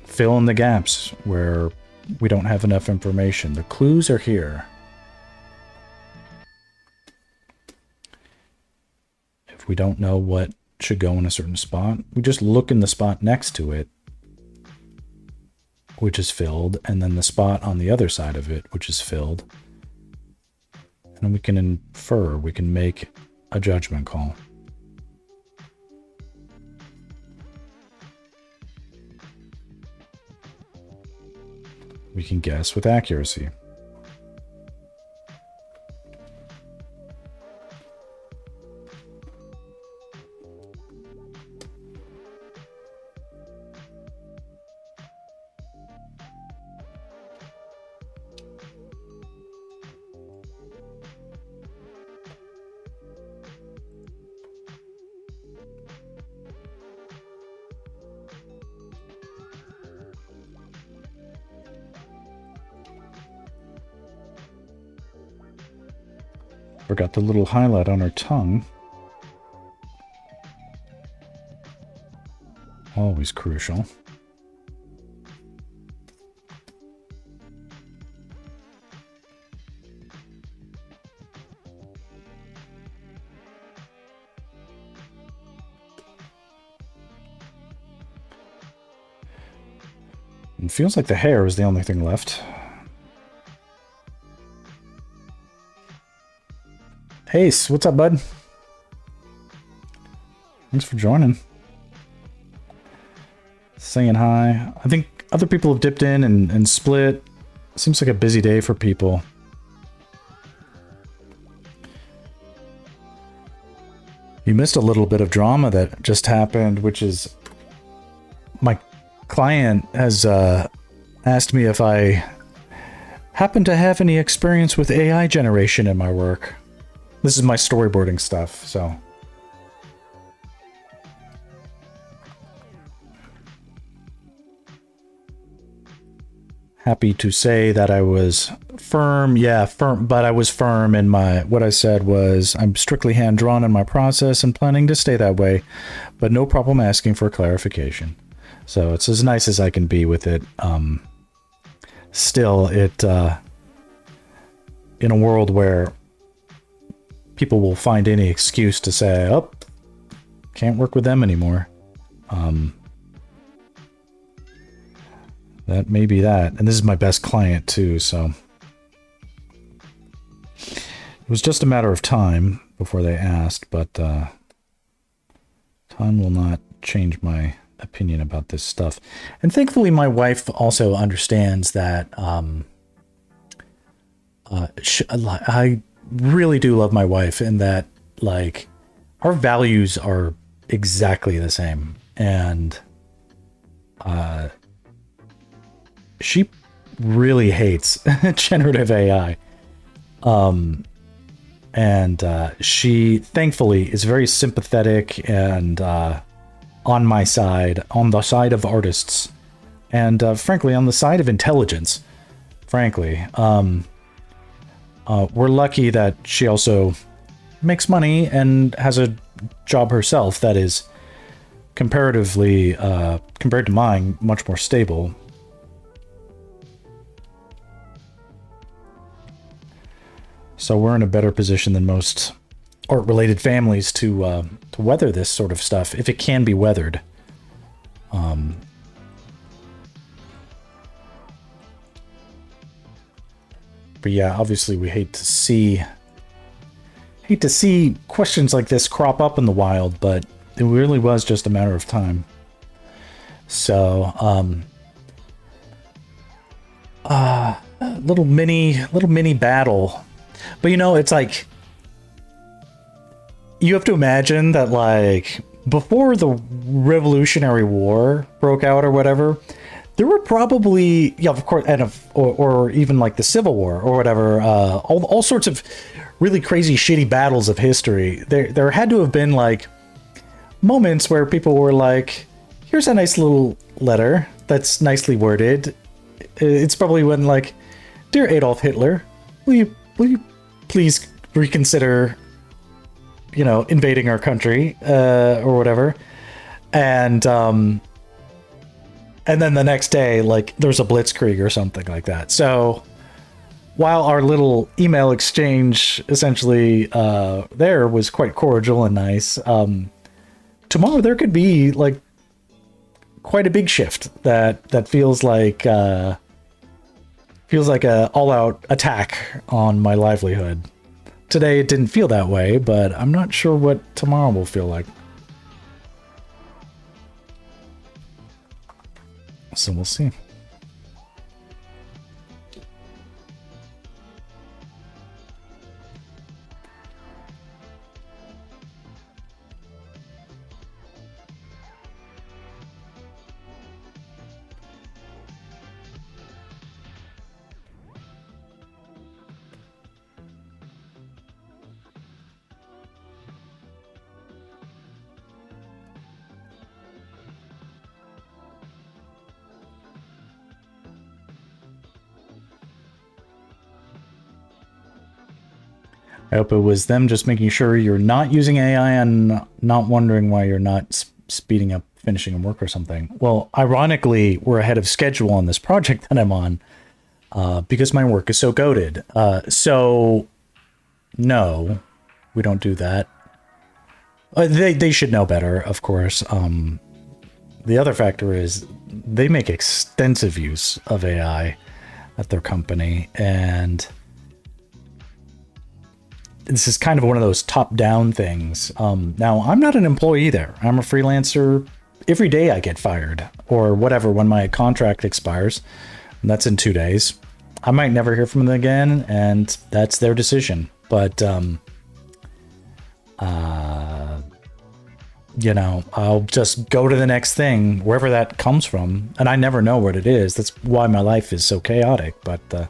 [SPEAKER 1] fill in the gaps where we don't have enough information. The clues are here. If we don't know what should go in a certain spot, we just look in the spot next to it, which is filled, and then the spot on the other side of it, which is filled. And we can infer, we can make a judgment call. We can guess with accuracy. Forgot the little highlight on her tongue. Always crucial. It feels like the hair is the only thing left. Ace, what's up, bud? Thanks for joining. saying hi. I think other people have dipped in and split. Seems like a busy day for people. You missed a little bit of drama that just happened, which is my client has asked me if I happen to have any experience with AI generation in my work. This is my storyboarding stuff, so. Happy to say that I was firm, but I was firm in what I said was, I'm strictly hand-drawn in my process and planning to stay that way, but no problem asking for clarification. So it's as nice as I can be with it. Still, in a world where people will find any excuse to say, oh, can't work with them anymore. That may be that. And this is my best client too, so. It was just a matter of time before they asked, but time will not change my opinion about this stuff. And thankfully my wife also understands that I really do love my wife, in that, like, our values are exactly the same. And she really hates generative AI. And she thankfully is very sympathetic and on my side, on the side of artists, and frankly, on the side of intelligence. Frankly, we're lucky that she also makes money and has a job herself that is comparatively, compared to mine, much more stable. So we're in a better position than most art-related families to weather this sort of stuff, if it can be weathered. But yeah, obviously we hate to see questions like this crop up in the wild, but it really was just a matter of time. So, little mini battle. But you know, it's like, you have to imagine that, like, before the Revolutionary War broke out or whatever, there were probably, yeah, of course, or even like the Civil War or whatever, all sorts of really crazy, shitty battles of history. There had to have been like moments where people were like, here's a nice little letter that's nicely worded. It's probably when, like, dear Adolf Hitler, will you please reconsider, you know, invading our country, or whatever. And then the next day, like, there's a blitzkrieg or something like that. So while our little email exchange essentially there was quite cordial and nice, tomorrow there could be like quite a big shift that feels like a all-out attack on my livelihood. Today it didn't feel that way, but I'm not sure what tomorrow will feel like. So we'll see. I hope it was them just making sure you're not using AI and not wondering why you're not speeding up finishing work or something. Well, ironically, we're ahead of schedule on this project that I'm on because my work is so goated. So, no, we don't do that. They should know better, of course. The other factor is they make extensive use of AI at their company, and this is kind of one of those top-down things. Now, I'm not an employee there. I'm a freelancer every day I get fired or whatever when my contract expires. And that's in 2 days. I might never hear from them again, and that's their decision. But, you know, I'll just go to the next thing, wherever that comes from. And I never know what it is. That's why my life is so chaotic. But,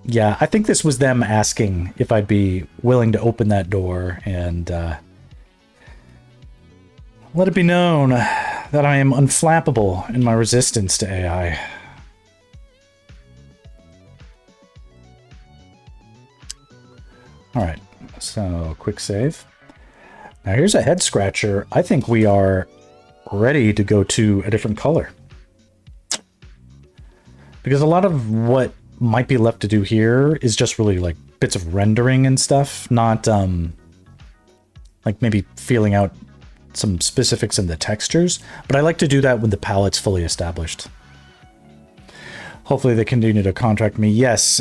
[SPEAKER 1] yeah, I think this was them asking if I'd be willing to open that door and let it be known that I am unflappable in my resistance to AI. All right, so quick save. Now here's a head scratcher. I think we are ready to go to a different color. Because a lot of what might be left to do here is just really like bits of rendering and stuff, not like maybe feeling out some specifics in the textures, but I like to do that when the palette's fully established. Hopefully they continue to contract me. Yes,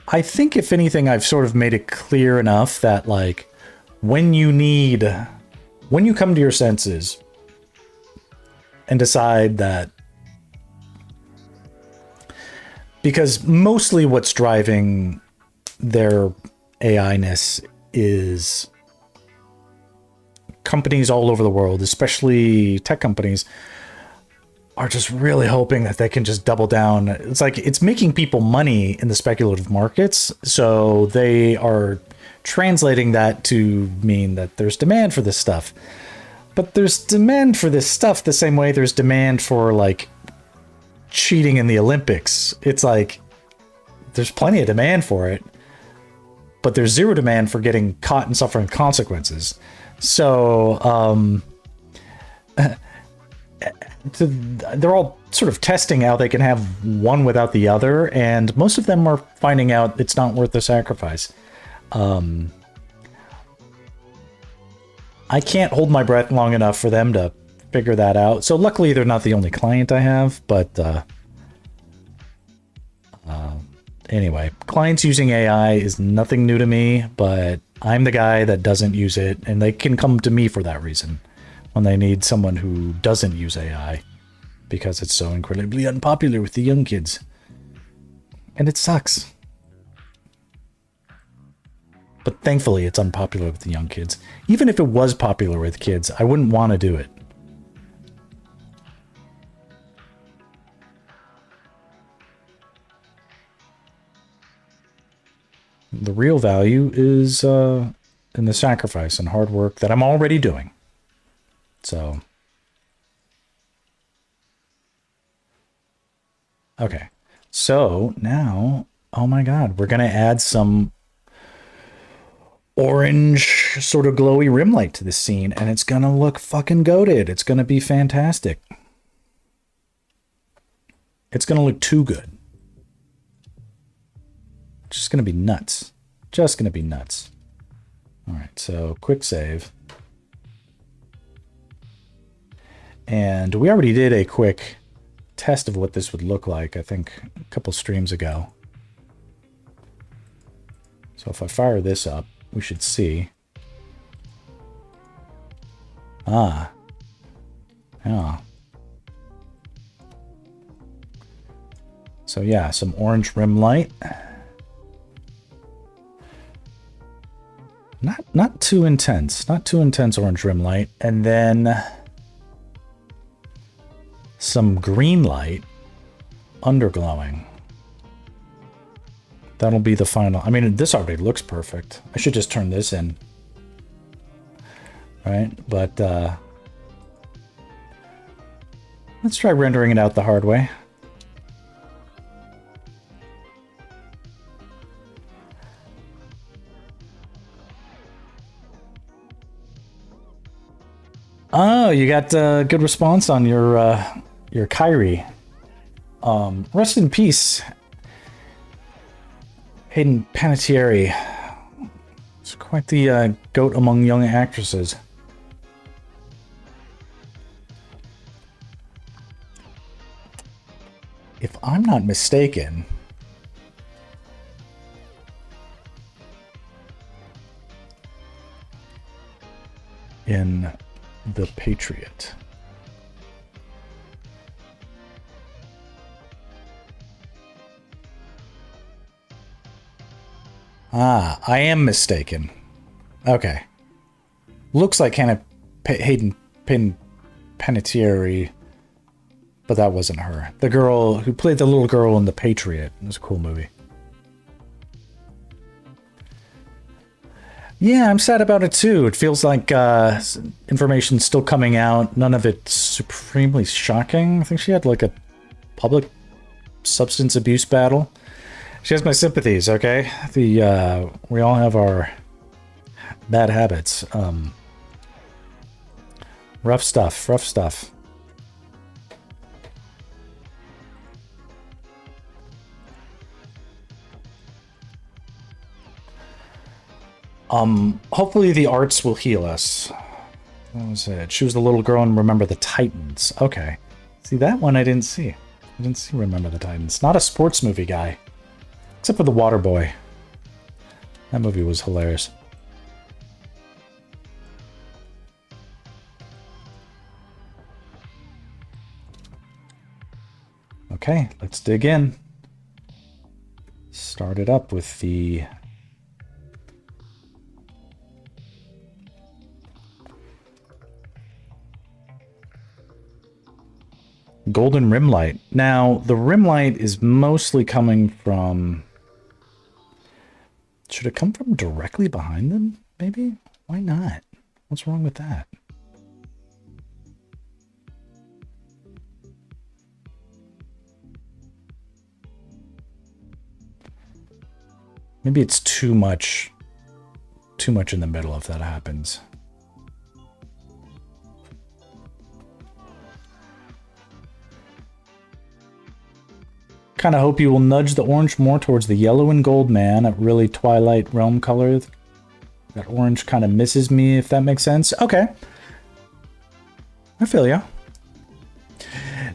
[SPEAKER 1] I think if anything, I've sort of made it clear enough that like when you come to your senses and decide that, because mostly what's driving their AI-ness is companies all over the world, especially tech companies, are just really hoping that they can just double down. It's like it's making people money in the speculative markets, so they are translating that to mean that there's demand for this stuff. But there's demand for this stuff the same way there's demand for like cheating in the Olympics. It's like there's plenty of demand for it, but there's zero demand for getting caught and suffering consequences. So they're all sort of testing how they can have one without the other, and most of them are finding out it's not worth the sacrifice. I can't hold my breath long enough for them to figure that out. So luckily they're not the only client I have, but anyway, clients using AI is nothing new to me, but I'm the guy that doesn't use it, and they can come to me for that reason when they need someone who doesn't use AI because it's so incredibly unpopular with the young kids. And it sucks. But thankfully it's unpopular with the young kids. Even if it was popular with kids, I wouldn't want to do it. The real value is in the sacrifice and hard work that I'm already doing. So, okay. So now, oh my God, we're going to add some orange sort of glowy rim light to this scene, and it's going to look fucking goated. It's going to be fantastic. It's going to look too good. Just going to be nuts. Just going to be nuts. All right, so quick save. And we already did a quick test of what this would look like, I think, a couple streams ago. So if I fire this up, we should see. Ah. Yeah. So yeah, some orange rim light. Not too intense. Not too intense orange rim light. And then some green light underglowing. That'll be the final. I mean, this already looks perfect. I should just turn this in. Right? But let's try rendering it out the hard way. Oh, you got good response on your Kyrie. Rest in peace, Hayden Panettiere. It's quite the goat among young actresses. If I'm not mistaken, in The Patriot. Ah, I am mistaken. Okay. Looks like Hayden Panettiere, but that wasn't her. The girl who played the little girl in The Patriot. It was a cool movie. Yeah, I'm sad about it too. It feels like information's still coming out. None of it's supremely shocking. I think she had like a public substance abuse battle. She has my sympathies, okay? We all have our bad habits. Rough stuff, rough stuff. Hopefully the arts will heal us. What was it? She was the little girl in Remember the Titans. Okay. See, that one I didn't see. I didn't see Remember the Titans. Not a sports movie guy. Except for The Waterboy. That movie was hilarious. Okay, let's dig in. Start it up with the... golden rim light. Now, the rim light is mostly coming from... Should it come from directly behind them, maybe? Why not? What's wrong with that? Maybe it's too much in the middle if that happens. Kind of hope you will nudge the orange more towards the yellow and gold man, a really Twilight Realm color. That orange kind of misses me, if that makes sense. Okay. I feel ya.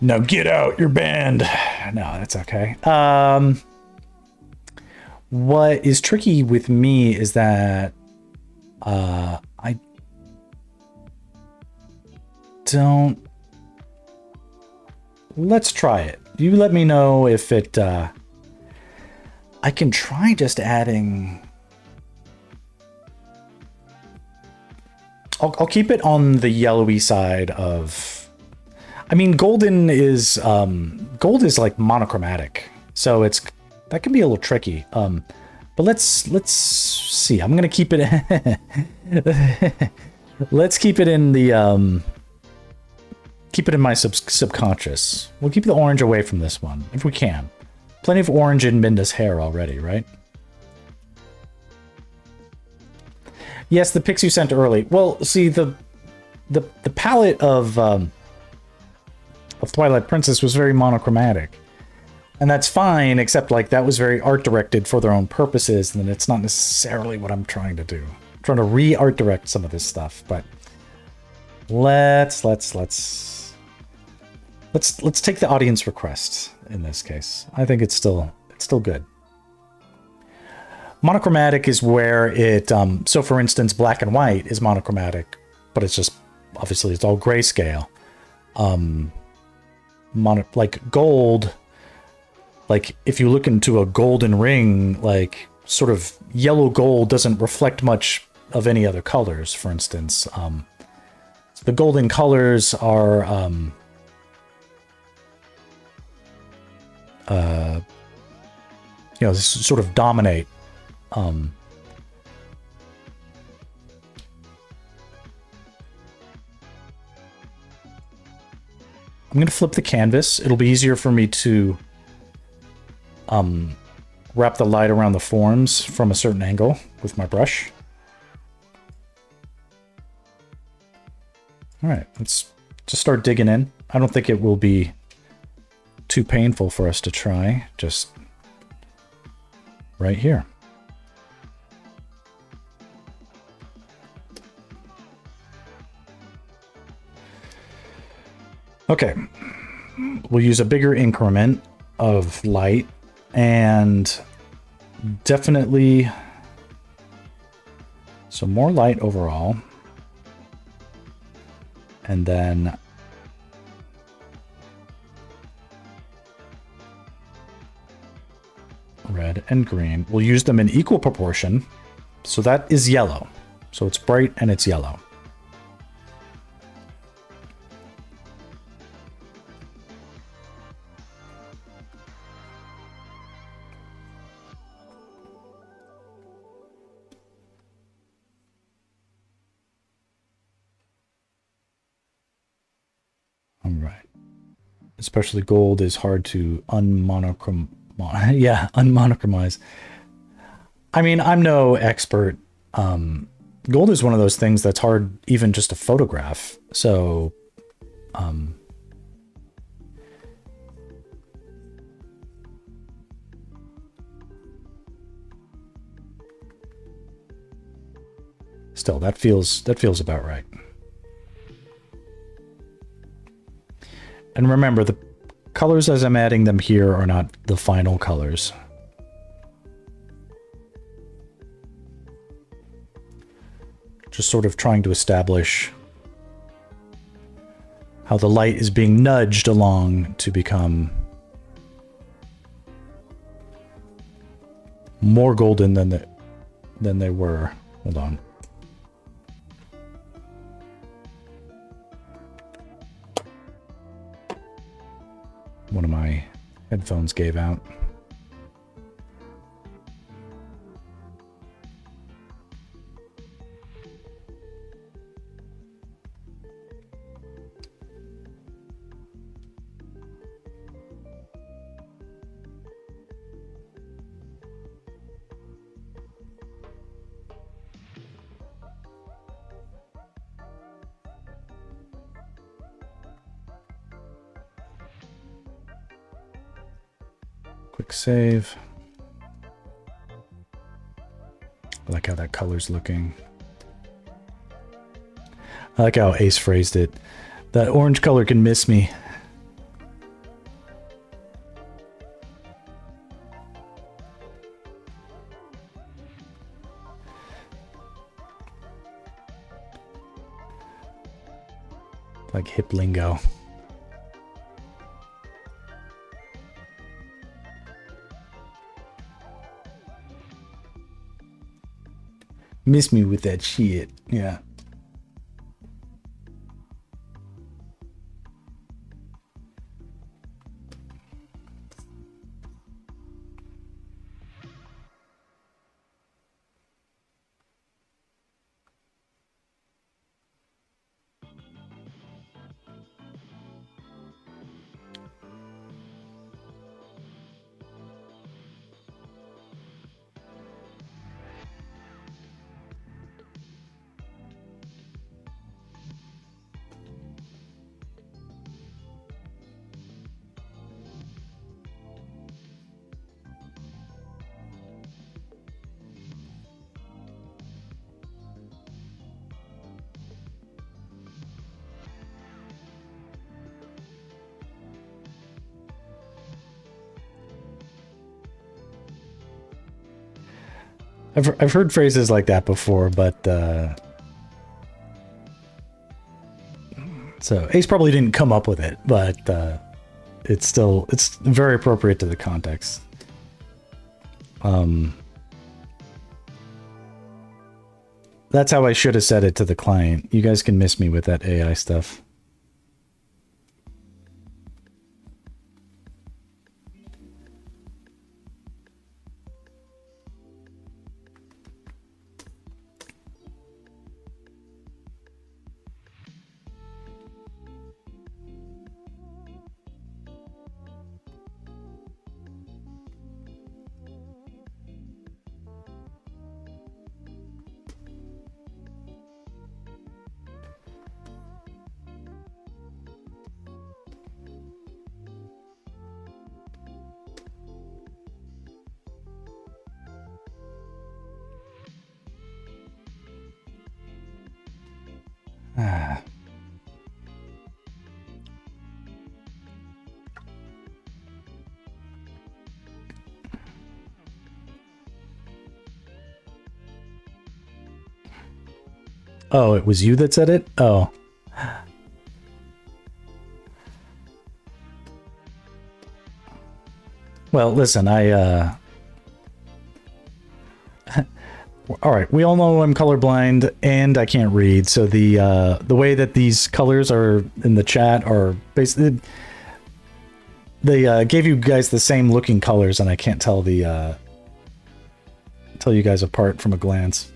[SPEAKER 1] Now get out, you're banned. No, that's okay. What is tricky with me is that I don't... Let's try it. You let me know if it... I can try just adding... I'll keep it on the yellowy side of... I mean, golden is... gold is like monochromatic. So it's... That can be a little tricky. But let's see. I'm gonna keep it... Let's keep it in the... Keep it in my subconscious. We'll keep the orange away from this one, if we can. Plenty of orange in Minda's hair already, right? Yes, the pics you sent early. Well, see, the palette of Twilight Princess was very monochromatic. And that's fine, except like that was very art directed for their own purposes, and it's not necessarily what I'm trying to do. I'm trying to re-art direct some of this stuff, but let's take the audience request in this case. I think it's still good. Monochromatic is where it so for instance black and white is monochromatic, but it's just obviously it's all grayscale. Like gold, like if you look into a golden ring, like sort of yellow gold doesn't reflect much of any other colors, for instance. So the golden colors are you know, sort of dominate. I'm going to flip the canvas. It'll be easier for me to wrap the light around the forms from a certain angle with my brush. All right, let's just start digging in. I don't think it will be too painful for us to try, just right here. Okay, we'll use a bigger increment of light and definitely some more light overall. and then red and green. We'll use them in equal proportion. So that is yellow. So it's bright and it's yellow. All right. Especially gold is hard to unmonochromize. I mean, I'm no expert. Gold is one of those things that's hard even just to photograph. So, still, that feels about right. And remember, the colors as I'm adding them here are not the final colors. Just sort of trying to establish how the light is being nudged along to become more golden than they were. Hold on. One of my headphones gave out. Quick save. I like how that color's looking. I like how Ace phrased it. That orange color can miss me. Like hip lingo. Miss me with that shit. Yeah. I've heard phrases like that before, but so Ace probably didn't come up with it, but it's very appropriate to the context. That's how I should have said it to the client. You guys can miss me with that AI stuff. Oh, it was you that said it? Oh. Well, listen, all right, we all know I'm colorblind and I can't read, so the way that these colors are in the chat are basically they gave you guys the same looking colors, and I can't tell tell you guys apart from a glance.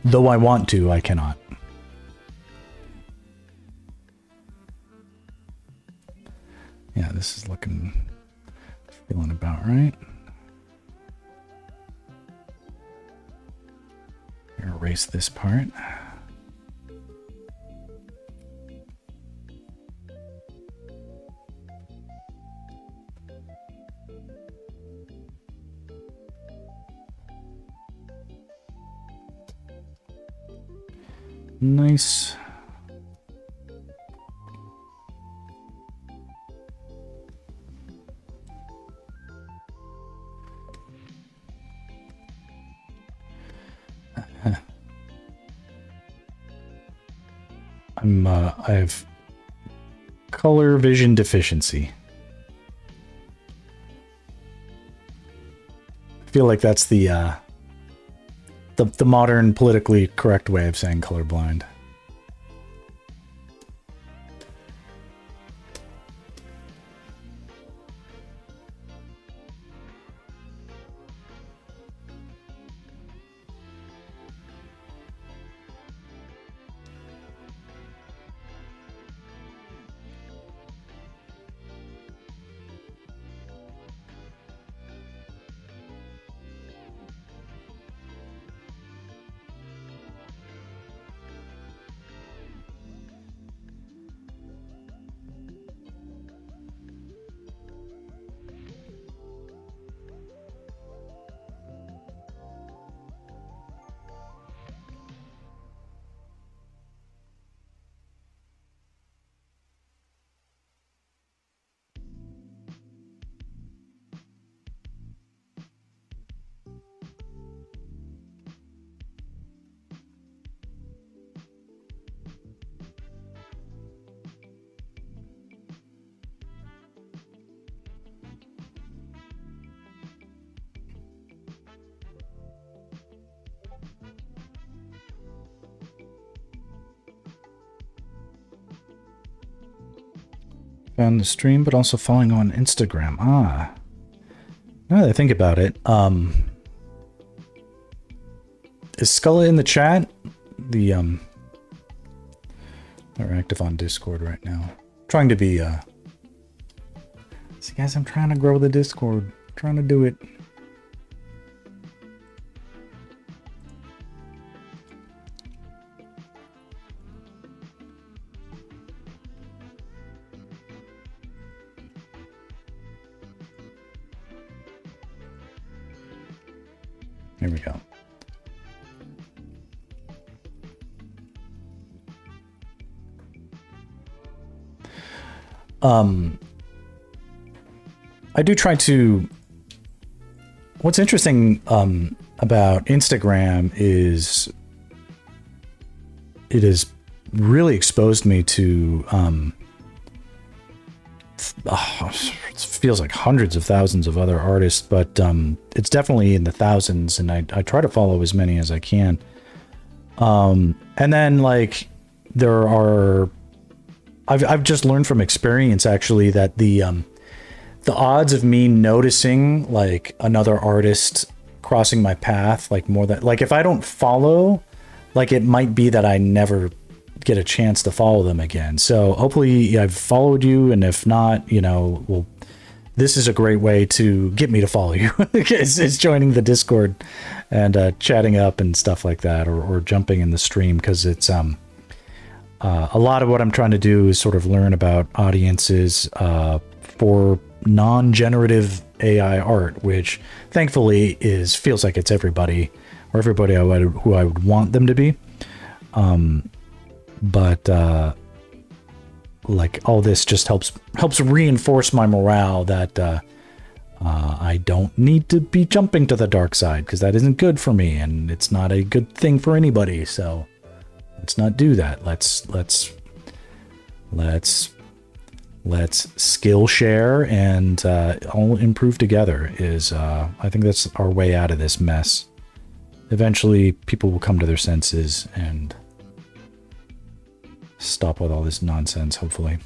[SPEAKER 1] Though I want to, I cannot. Yeah, this is feeling about right. Erase this part. Nice. I have color vision deficiency. I feel like that's the modern politically correct way of saying colorblind. Found the stream, but also following on Instagram. Ah. Now that I think about it, is Sculla in the chat? They're active on Discord right now. Trying to be, see guys, I'm trying to grow the Discord. Trying to do it. Here we go. I do try to. What's interesting about Instagram is it has really exposed me to it feels like hundreds of thousands of other artists, but it's definitely in the thousands, and I try to follow as many as I can. And then like there are, I've just learned from experience actually that the odds of me noticing like another artist crossing my path, like more than like if I don't follow, like it might be that I never get a chance to follow them again. So hopefully I've followed you, and if not, you know, well, this is a great way to get me to follow you. It's joining the Discord and chatting up and stuff like that, or jumping in the stream, because it's a lot of what I'm trying to do is sort of learn about audiences for non-generative AI art, which thankfully feels like it's everybody, or everybody who I would want them to be. But like all this just helps reinforce my morale that I don't need to be jumping to the dark side, because that isn't good for me, and it's not a good thing for anybody. So let's not do that. Let's Let's skill share and all improve together is, I think that's our way out of this mess. Eventually, people will come to their senses and stop with all this nonsense, hopefully.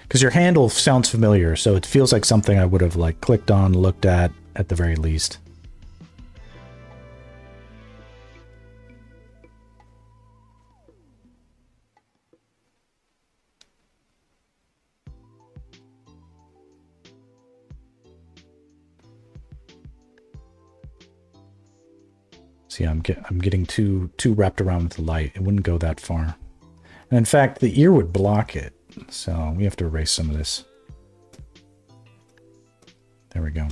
[SPEAKER 1] Because your handle sounds familiar, so it feels like something I would have like clicked on, looked at the very least. See, I'm getting too wrapped around with the light. It wouldn't go that far. And in fact, the ear would block it. So we have to erase some of this. There we go.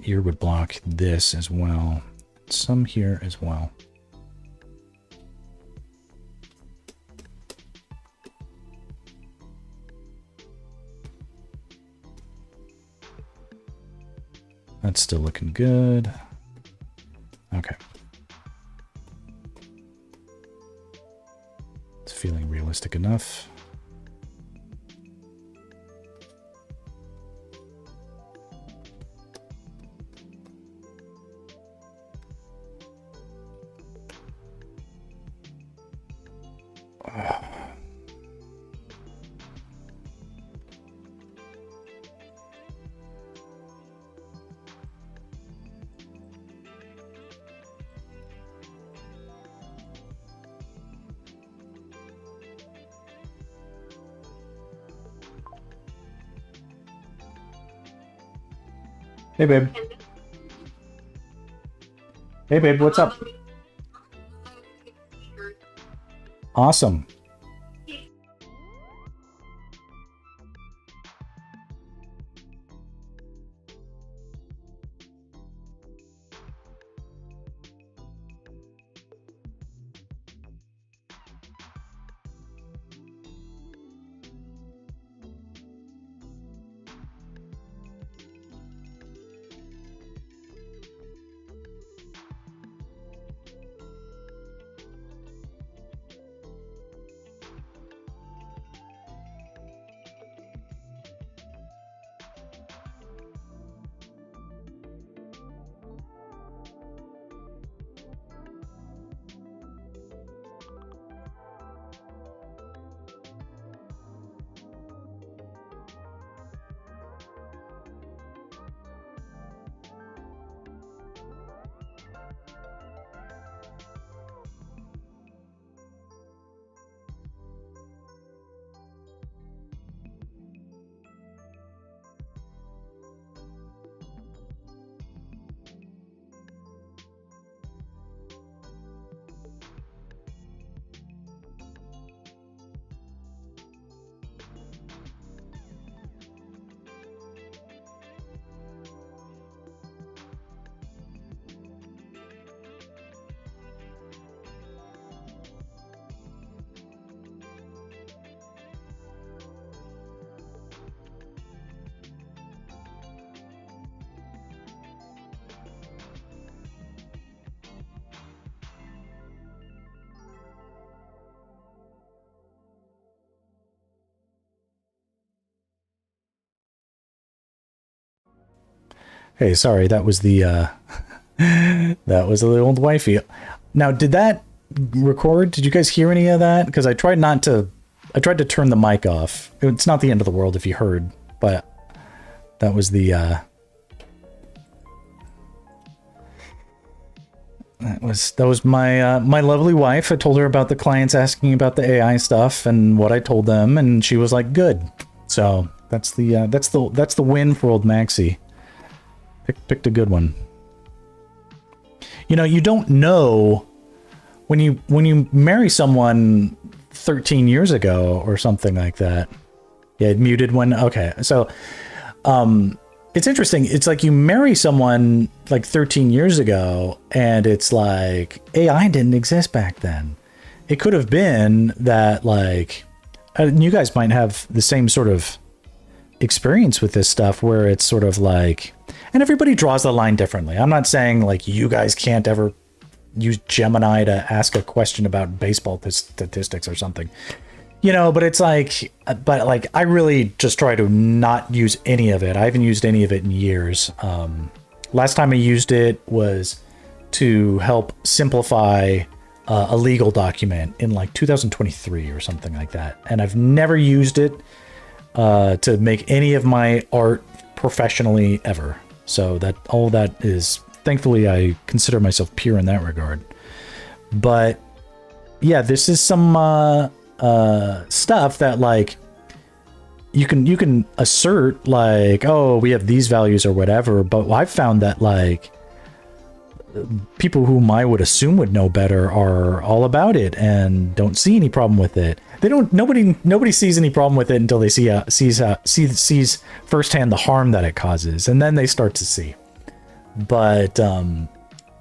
[SPEAKER 1] Ear would block this as well. Some here as well. That's still looking good. Okay. It's feeling realistic enough. Hey, babe. Hey, babe, what's up? Awesome. Hey, sorry, that was the that was the old wifey. Now, did that record? Did you guys hear any of that? Because I tried to turn the mic off. It's not the end of the world if you heard, but that was the that was my my lovely wife. I told her about the clients asking about the AI stuff and what I told them, and she was like, "Good." So that's the win for old Maxie. Picked a good one. You know, you don't know when you marry someone 13 years ago or something like that. Yeah, it muted when. Okay, so it's interesting. It's like you marry someone like 13 years ago, and it's like AI didn't exist back then. It could have been that, like, you guys might have the same sort of experience with this stuff, where it's sort of like, And everybody draws the line differently. I'm not saying like you guys can't ever use Gemini to ask a question about baseball statistics or something, you know, but it's like, but like, I really just try to not use any of it. I haven't used any of it in years. Last time I used it was to help simplify a legal document in like 2023 or something like that. And I've never used it to make any of my art professionally ever. So that all that is, thankfully, I consider myself pure in that regard. But yeah, this is some stuff that like you can assert like, oh, we have these values or whatever. But I've found that like people whom I would assume would know better are all about it and don't see any problem with it. They don't. Nobody sees any problem with it until they sees firsthand the harm that it causes, and then they start to see. But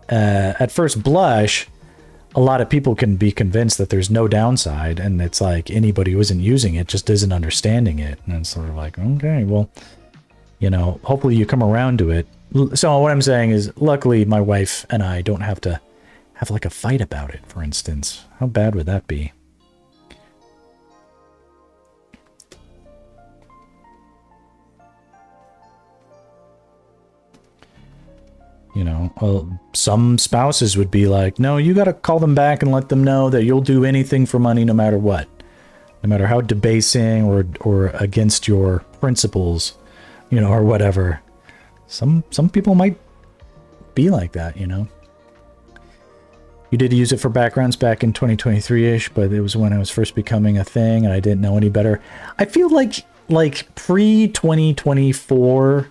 [SPEAKER 1] at first blush, a lot of people can be convinced that there's no downside, and it's like anybody who isn't using it just isn't understanding it, and it's sort of like, okay, well, you know, hopefully you come around to it. So what I'm saying is, luckily, my wife and I don't have to have like a fight about it, for instance. How bad would that be? You know, well, some spouses would be like, no, you got to call them back and let them know that you'll do anything for money no matter what. No matter how debasing or against your principles, you know, or whatever. Some people might be like that, you know. You did use it for backgrounds back in 2023-ish, but it was when I was first becoming a thing and I didn't know any better. I feel like pre-2024,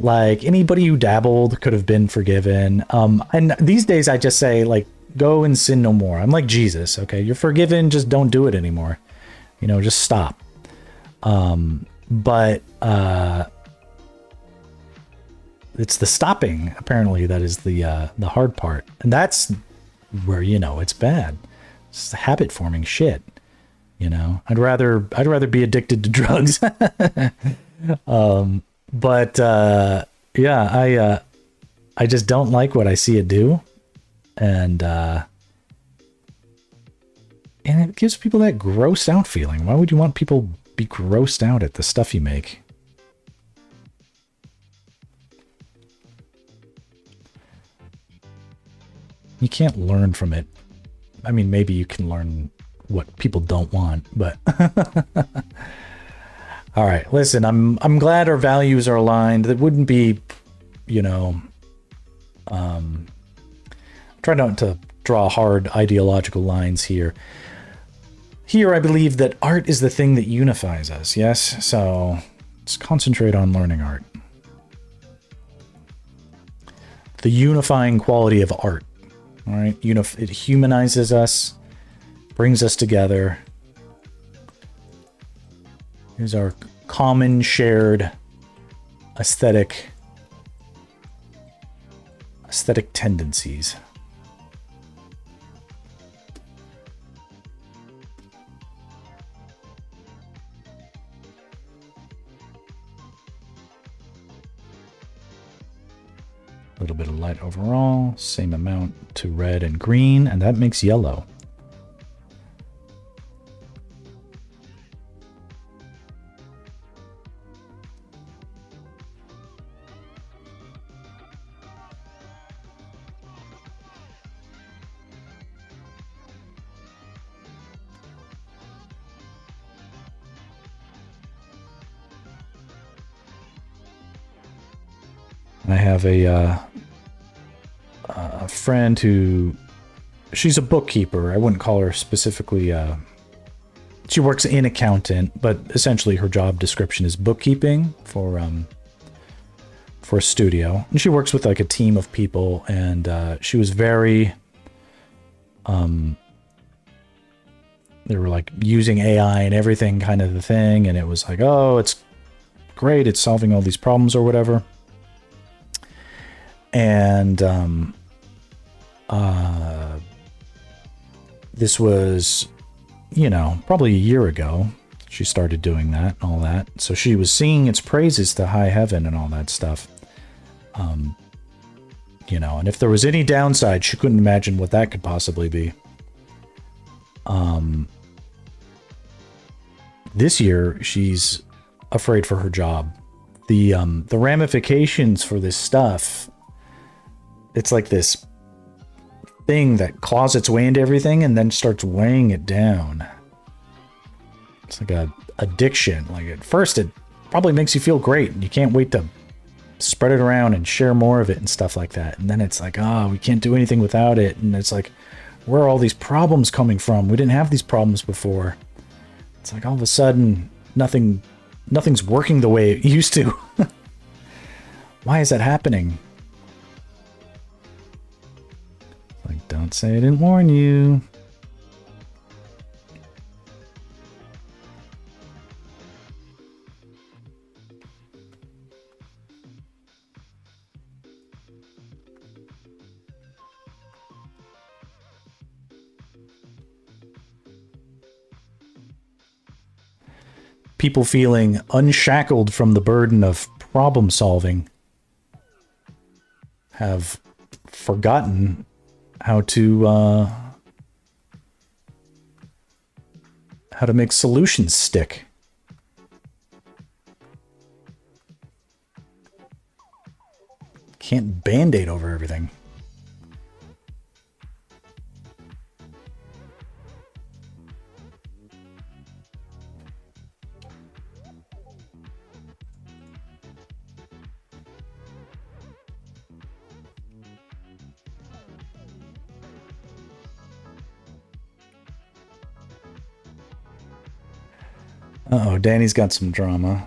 [SPEAKER 1] like anybody who dabbled could have been forgiven. And these days I just say, like, go and sin no more. I'm like Jesus, okay? You're forgiven, just don't do it anymore. You know, just stop. But it's the stopping, apparently, that is the hard part. And that's where, you know, it's bad. It's habit forming shit. You know, I'd rather be addicted to drugs. But yeah, I just don't like what I see it do. And it gives people that grossed out feeling. Why would you want people be grossed out at the stuff you make? You can't learn from it. I mean, maybe you can learn what people don't want, but all right, listen, I'm glad our values are aligned. That wouldn't be, you know, try not to draw hard ideological lines here. Here, I believe that art is the thing that unifies us, yes? So let's concentrate on learning art. The unifying quality of art. All right, it humanizes us, brings us together. Here's our common shared aesthetic tendencies. A little bit of light overall, same amount to red and green, and that makes yellow. I have a friend who, she's a bookkeeper. I wouldn't call her specifically, she works in accountant, but essentially her job description is bookkeeping for a studio. And she works with like a team of people, and she was very, they were like using AI and everything kind of the thing. And it was like, oh, it's great. It's solving all these problems or whatever. And this was, you know, probably a year ago she started doing that and all that. So she was singing its praises to high heaven and all that stuff. You know, and if there was any downside, she couldn't imagine what that could possibly be. This year, she's afraid for her job. The ramifications for this stuff, it's like this thing that claws its way into everything and then starts weighing it down. It's like a addiction. Like at first, it probably makes you feel great, and you can't wait to spread it around and share more of it and stuff like that. And then it's like, oh, we can't do anything without it. And it's like, where are all these problems coming from? We didn't have these problems before. It's like all of a sudden, nothing's working the way it used to. Why is that happening? Like, don't say I didn't warn you. People feeling unshackled from the burden of problem solving have forgotten how to make solutions stick. Can't band-aid over everything. Uh-oh, Danny's got some drama.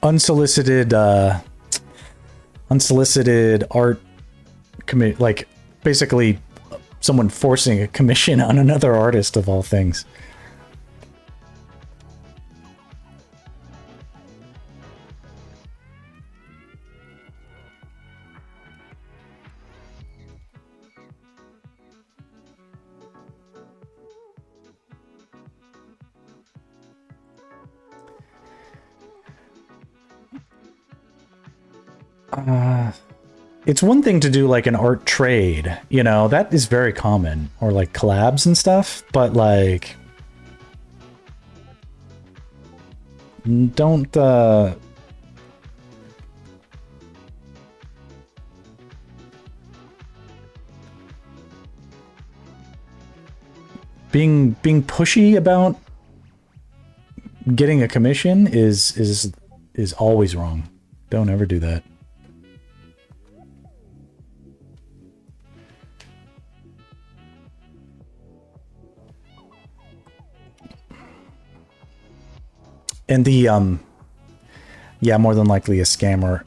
[SPEAKER 1] Unsolicited art commit, like basically someone forcing a commission on another artist of all things. It's one thing to do like an art trade, you know, that is very common, or like collabs and stuff, but like don't being pushy about getting a commission is always wrong. Don't ever do that. And the yeah, more than likely a scammer.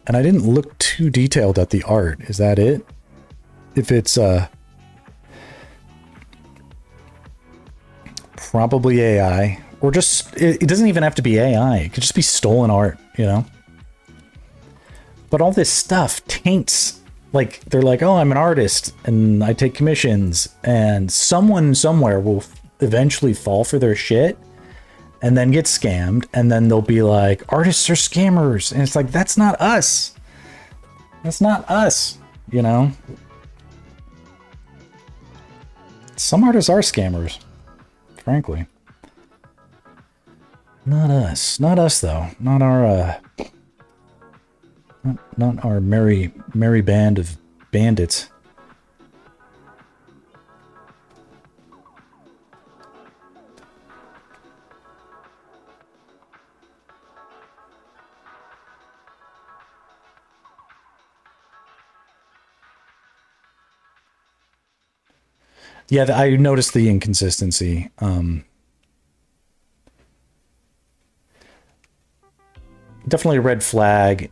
[SPEAKER 1] And I didn't look too detailed at the art. Is that it? If it's probably AI, or just it doesn't even have to be AI. It could just be stolen art, you know. But all this stuff taints, like they're like, oh, I'm an artist and I take commissions, and someone somewhere will eventually fall for their shit and then get scammed, and then they'll be like, artists are scammers, and it's like, that's not us. That's not us, you know. Some artists are scammers, frankly. Not us. Not us though. Not our not our merry band of bandits. Yeah, I noticed the inconsistency. Definitely a red flag.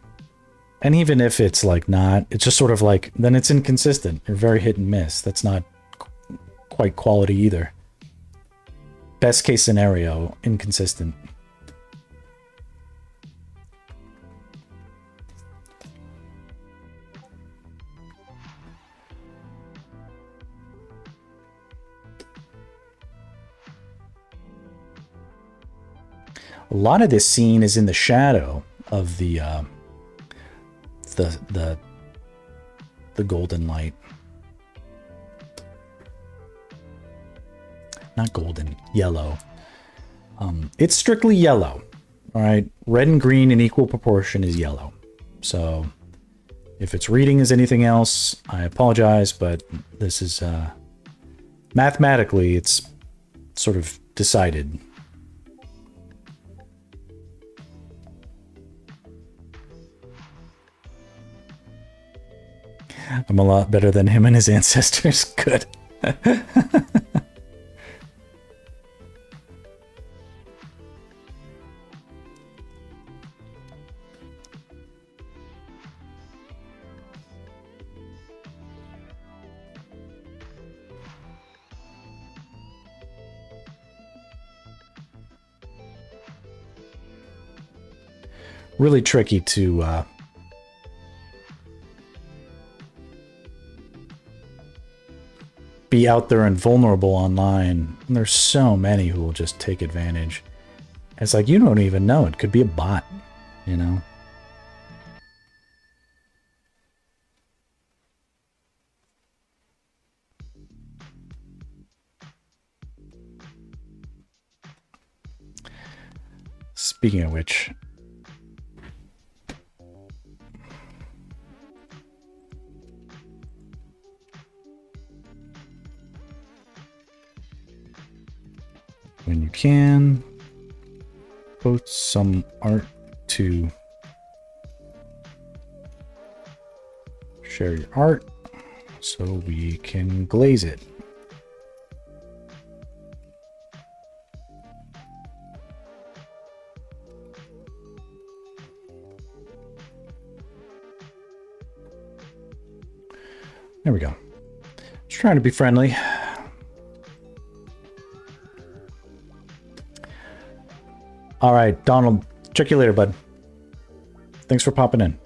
[SPEAKER 1] And even if it's like not, it's just sort of like, then it's inconsistent. You're very hit and miss. That's not quite quality either. Best case scenario, inconsistent. A lot of this scene is in the shadow of the golden light. Not golden, yellow. It's strictly yellow. All right, red and green in equal proportion is yellow. So if it's reading as anything else, I apologize, but this is mathematically, it's sort of decided. I'm a lot better than him and his ancestors. Good. Really tricky to be out there and vulnerable online. And there's so many who will just take advantage. It's like, you don't even know. It could be a bot, you know? Speaking of which, when you can, post some art to share your art so we can glaze it. There we go. Just trying to be friendly. All right, Donald, check you later, bud. Thanks for popping in.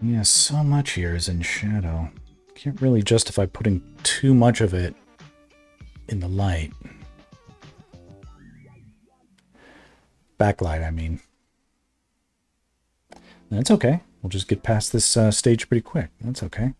[SPEAKER 1] Yeah, so much here is in shadow. Can't really justify putting too much of it in the light. Backlight, I mean. That's okay. We'll just get past this stage pretty quick. That's okay.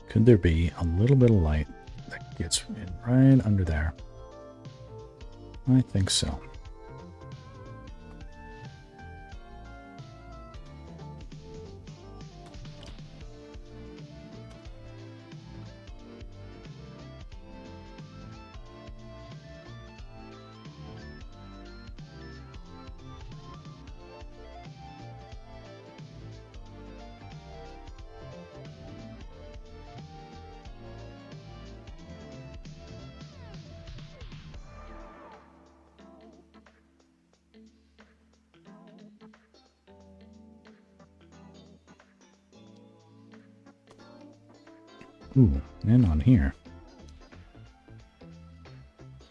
[SPEAKER 1] Could there be a little bit of light that gets in right under there? I think so. Ooh, and on here.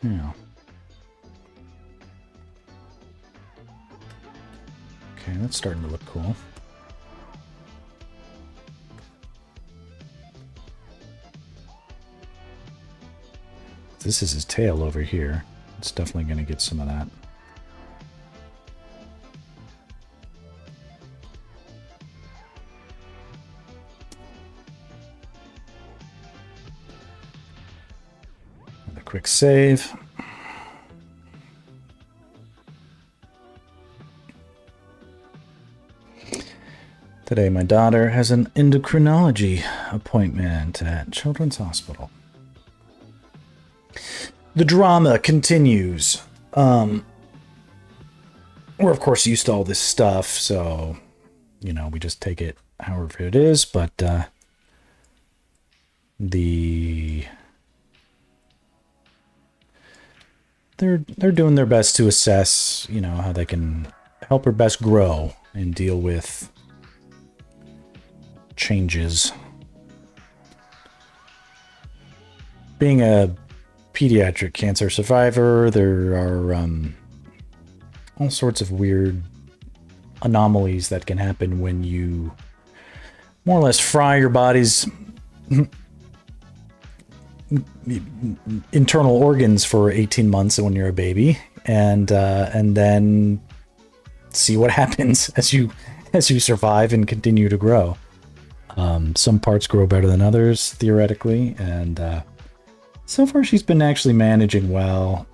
[SPEAKER 1] Yeah. Okay, that's starting to look cool. This is his tail over here. It's definitely going to get some of that. A quick save. Today, my daughter has an endocrinology appointment at Children's Hospital. The drama continues. We're, of course, used to all this stuff, so, you know, we just take it however it is, but they're doing their best to assess, you know, how they can help her best grow and deal with changes. Being a pediatric cancer survivor, there are all sorts of weird anomalies that can happen when you more or less fry your body's internal organs for 18 months when you're a baby, and then see what happens as you survive and continue to grow. Some parts grow better than others, theoretically, and so far she's been actually managing well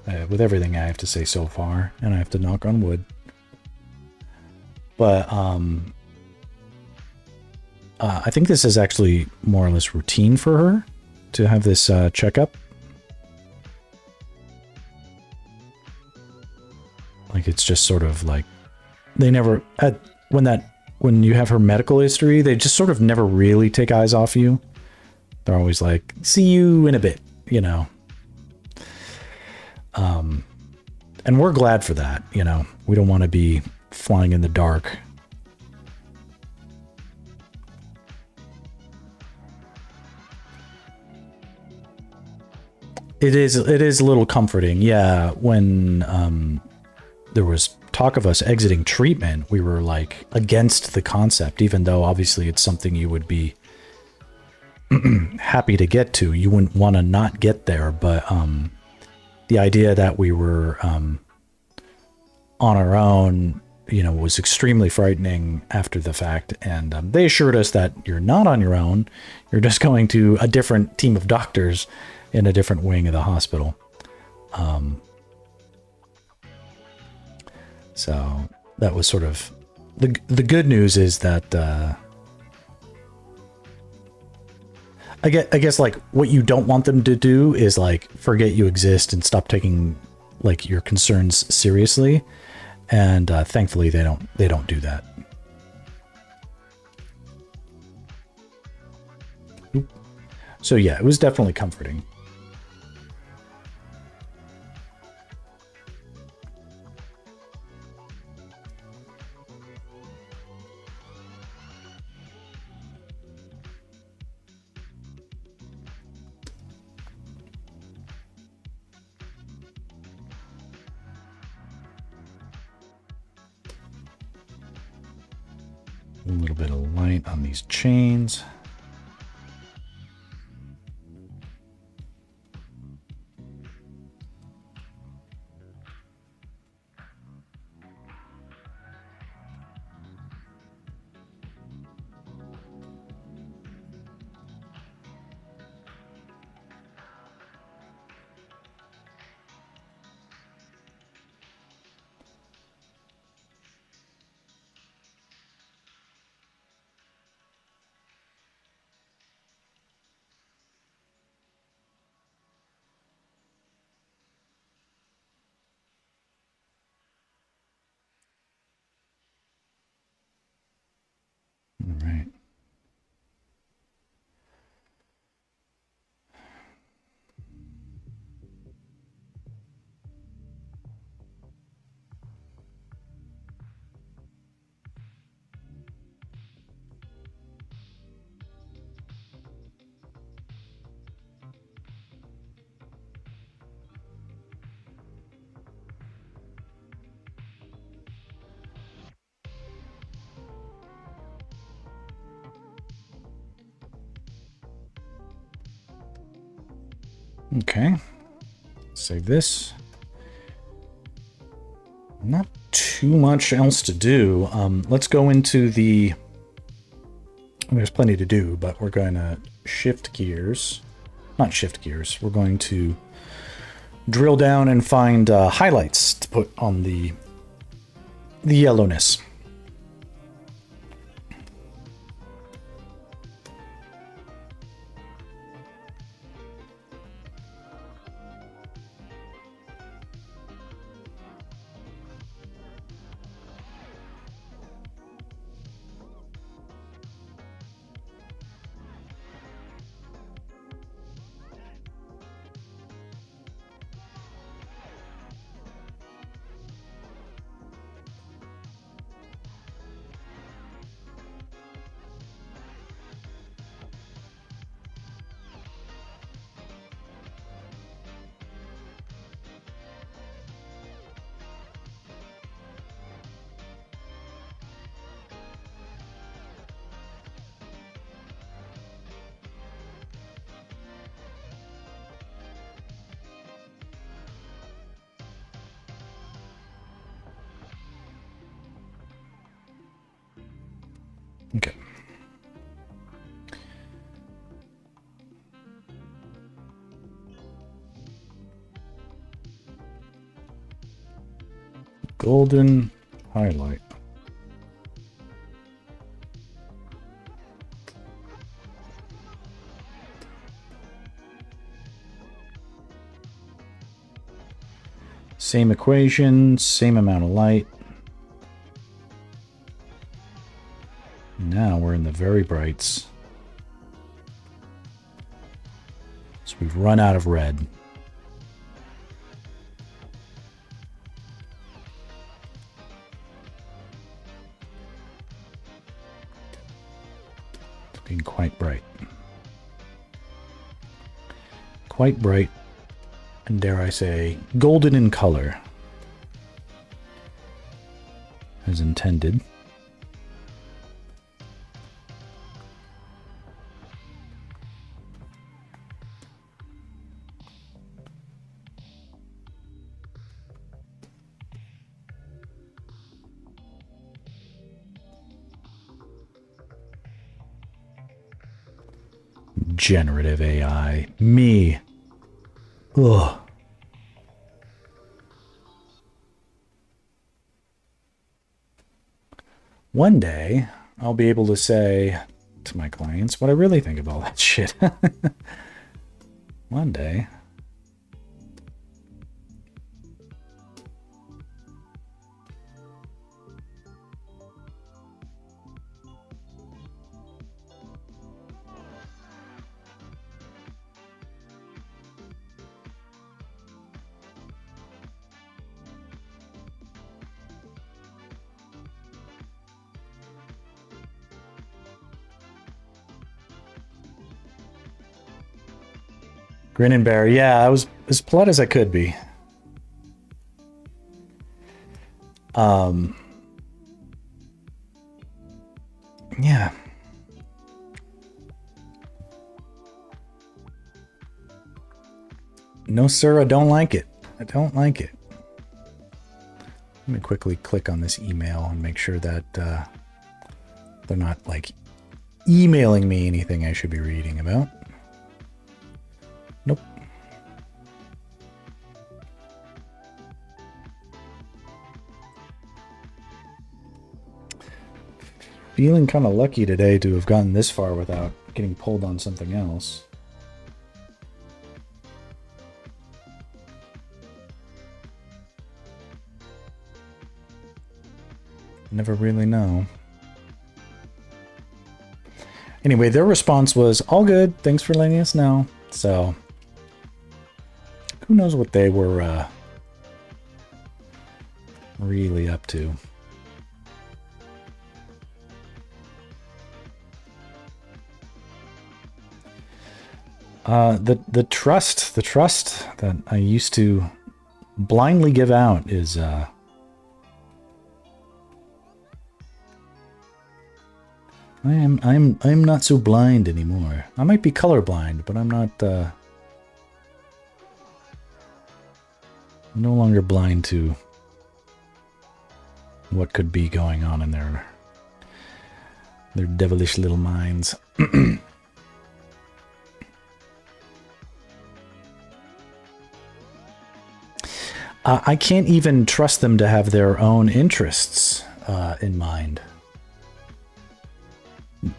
[SPEAKER 1] with everything I have to say so far, and I have to knock on wood. But I think this is actually more or less routine for her to have this checkup. Like, it's just sort of like they never when you have her medical history, they just sort of never really take eyes off you. They're always like, see you in a bit, you know. And we're glad for that, you know. We don't want to be flying in the dark. It is a little comforting, yeah. When there was talk of us exiting treatment, we were like against the concept, even though obviously it's something you would be happy to get to. You wouldn't want to not get there, but the idea that we were on our own, you know, was extremely frightening after the fact. And they assured us that you're not on your own. You're just going to a different team of doctors in a different wing of the hospital. So that was sort of the good news is that I guess like what you don't want them to do is like forget you exist and stop taking like your concerns seriously. And thankfully they don't do that. Oop. So yeah, it was definitely comforting. A little bit of light on these chains. Okay. Save this. Not too much else to do. Let's go into the... There's plenty to do, but we're going to shift gears. Not shift gears. We're going to drill down and find highlights to put on the yellowness. Okay. Golden highlight. Same equation, same amount of light. Now we're in the very brights. So we've run out of red. Looking quite bright. Quite bright, and dare I say, golden in color. As intended. Generative AI. Me. Ugh. One day, I'll be able to say to my clients what I really think of all that shit. One day. Grin and bear. Yeah, I was as polite as I could be. Yeah. No, sir, I don't like it. I don't like it. Let me quickly click on this email and make sure that they're not, like, emailing me anything I should be reading about. Nope. Feeling kind of lucky today to have gotten this far without getting pulled on something else. Never really know. Anyway, their response was, all good, thanks for letting us know. So, who knows what they were really up to. The trust that I used to blindly give out is I'm not so blind anymore. I might be colorblind, but I'm not I'm no longer blind to what could be going on in their devilish little minds. I can't even trust them to have their own interests in mind.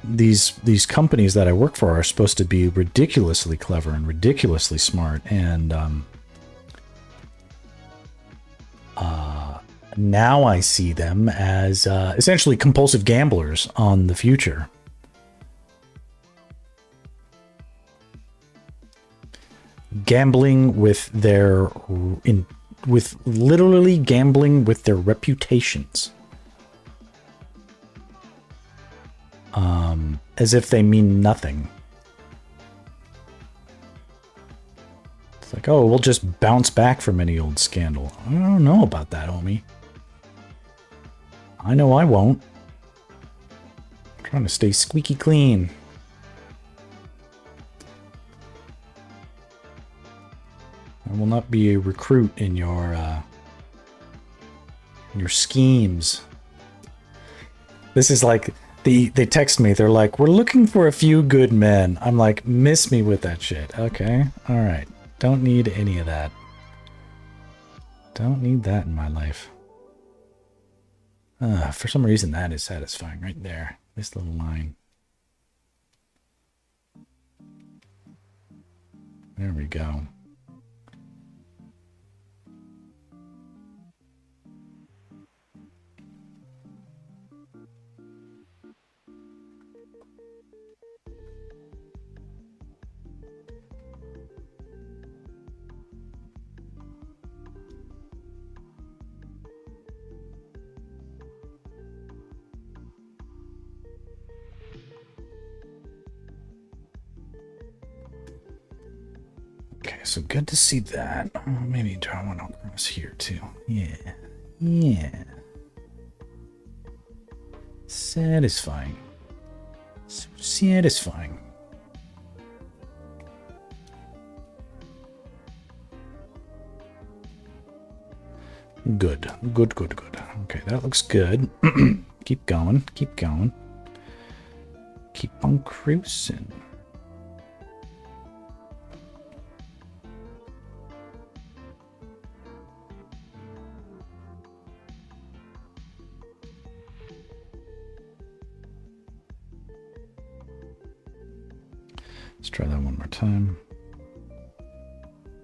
[SPEAKER 1] These companies that I work for are supposed to be ridiculously clever and ridiculously smart, and now I see them as essentially compulsive gamblers on the future. Gambling with their literally gambling with their reputations. As if they mean nothing. It's like, oh, we'll just bounce back from any old scandal. I don't know about that, homie. I know I won't. I'm trying to stay squeaky clean. I will not be a recruit in your schemes. This is like, they text me, they're like, we're looking for a few good men. I'm like, miss me with that shit. Okay, all right. Don't need any of that. Don't need that in my life. For some reason, that is satisfying right there. This little line. There we go. Okay, so good to see that. Maybe draw one across here too. Yeah. Yeah. Satisfying. So satisfying. Good. Good, good, good. Okay, that looks good. Keep going. Keep going. Keep on cruising. Let's try that one more time.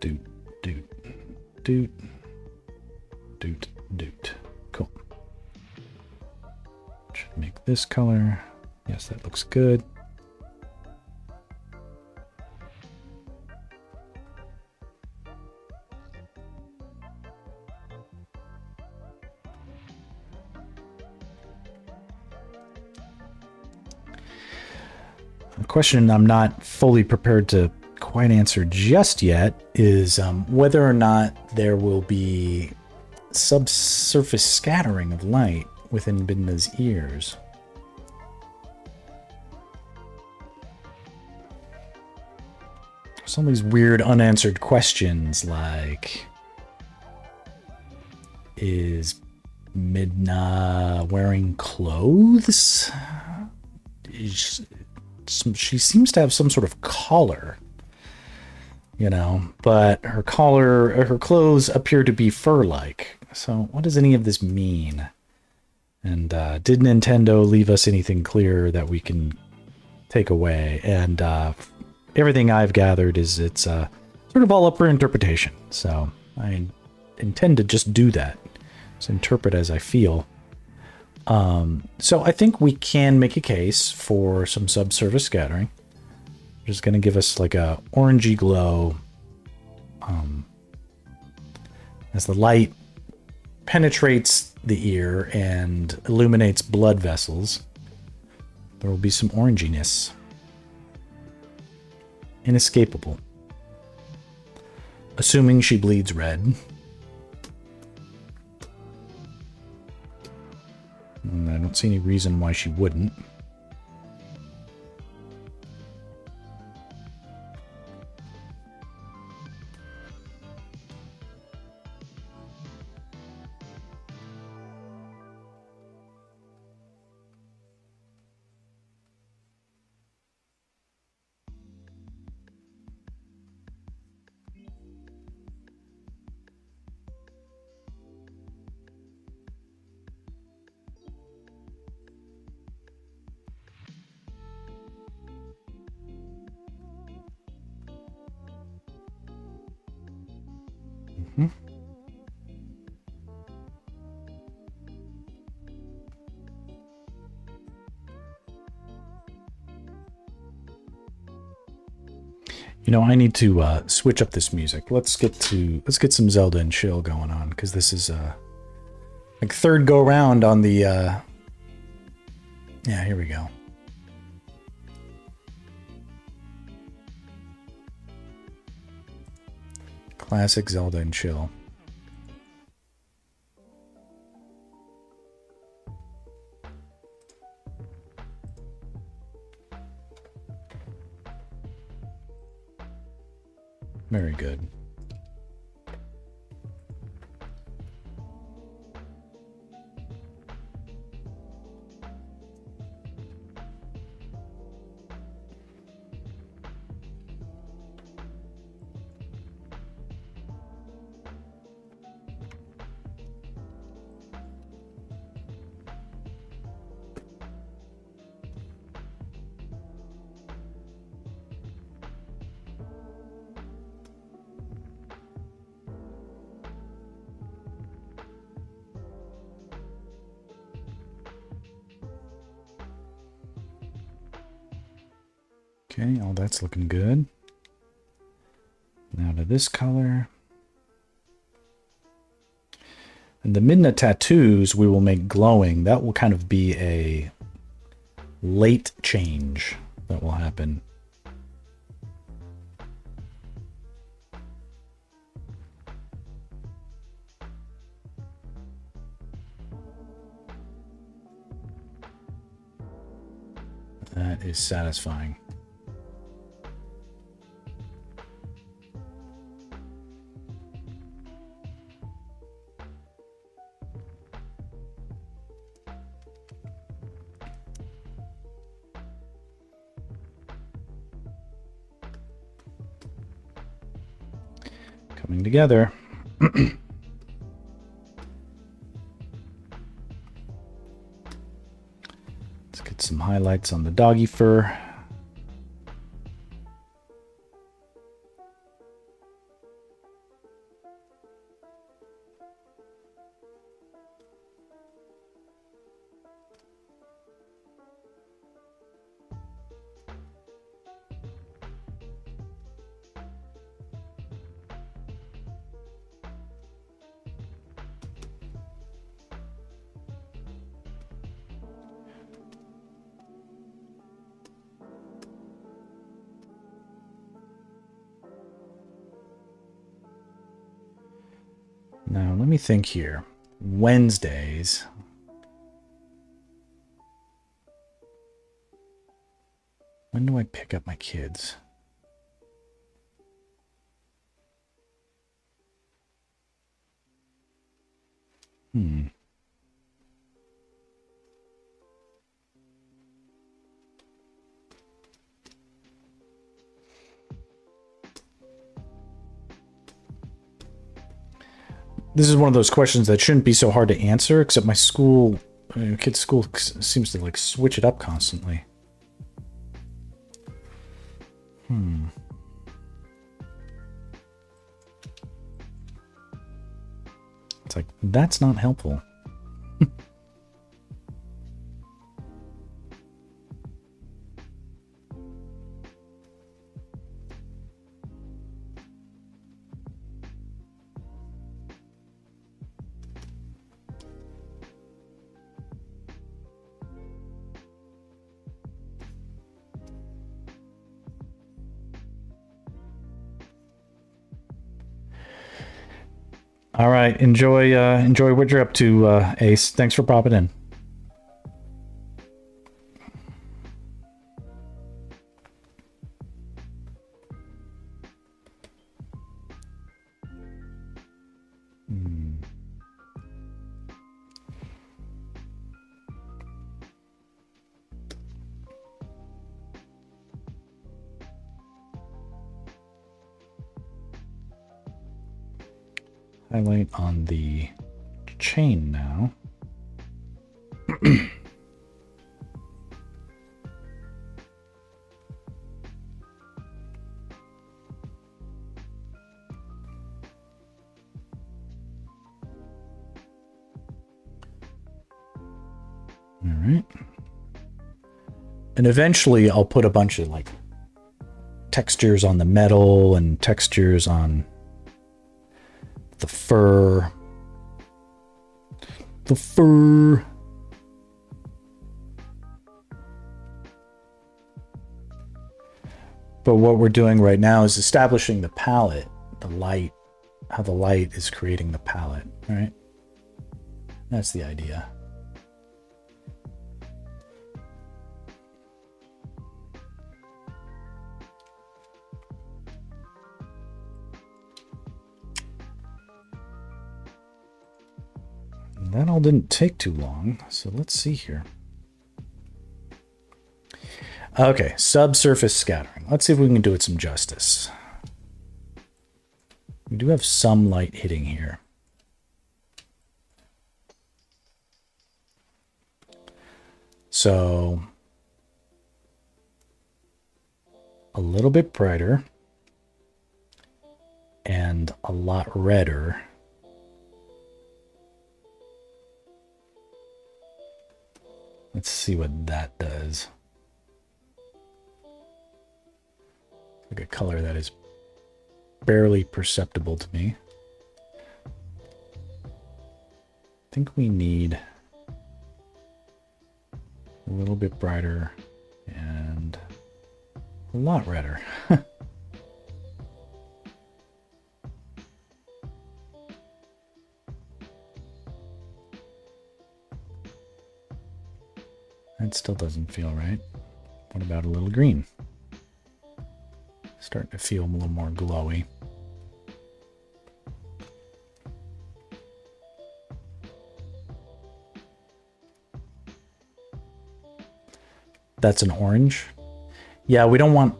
[SPEAKER 1] Doot, doot, doot, doot, doot. Cool. Should make this color. Yes, that looks good. A question I'm not fully prepared to quite answer just yet is whether or not there will be subsurface scattering of light within Binda's ears. Some of these weird unanswered questions like, is Midna wearing clothes? She seems to have some sort of collar, you know, but her clothes appear to be fur-like. So what does any of this mean? And did Nintendo leave us anything clear that we can take away? And everything I've gathered is it's sort of all up for interpretation. So I intend to just do that. Just interpret as I feel. So I think we can make a case for some subsurface scattering. Which is going to give us like a orangey glow as the light penetrates the ear and illuminates blood vessels. There will be some oranginess. Inescapable. Assuming she bleeds red. And I don't see any reason why she wouldn't. You know, I need to switch up this music. Let's get some Zelda and chill going on, because this is like third go round on the yeah, here we go. Classic Zelda and chill. Very good. Okay, all that's looking good. Now to this color. And the Midna tattoos we will make glowing. That will kind of be a late change that will happen. That is satisfying. Coming together. Let's get some highlights on the doggy fur. Now, let me think here. Wednesdays. When do I pick up my kids? This is one of those questions that shouldn't be so hard to answer, except my school, kids' school seems to like switch it up constantly. It's like, that's not helpful. All right, enjoy what you're up to, Ace. Thanks for popping in. Highlight on the chain now. All right. And eventually I'll put a bunch of like textures on the metal and textures on the fur. The fur. But what we're doing right now is establishing the palette, the light, how the light is creating the palette, right? That's the idea. That all didn't take too long, so let's see here. Okay, subsurface scattering. Let's see if we can do it some justice. We do have some light hitting here. So, a little bit brighter and a lot redder. Let's see what that does. Like a color that is barely perceptible to me. I think we need a little bit brighter and a lot redder. That still doesn't feel right. What about a little green? Starting to feel a little more glowy. That's an orange. Yeah, we don't want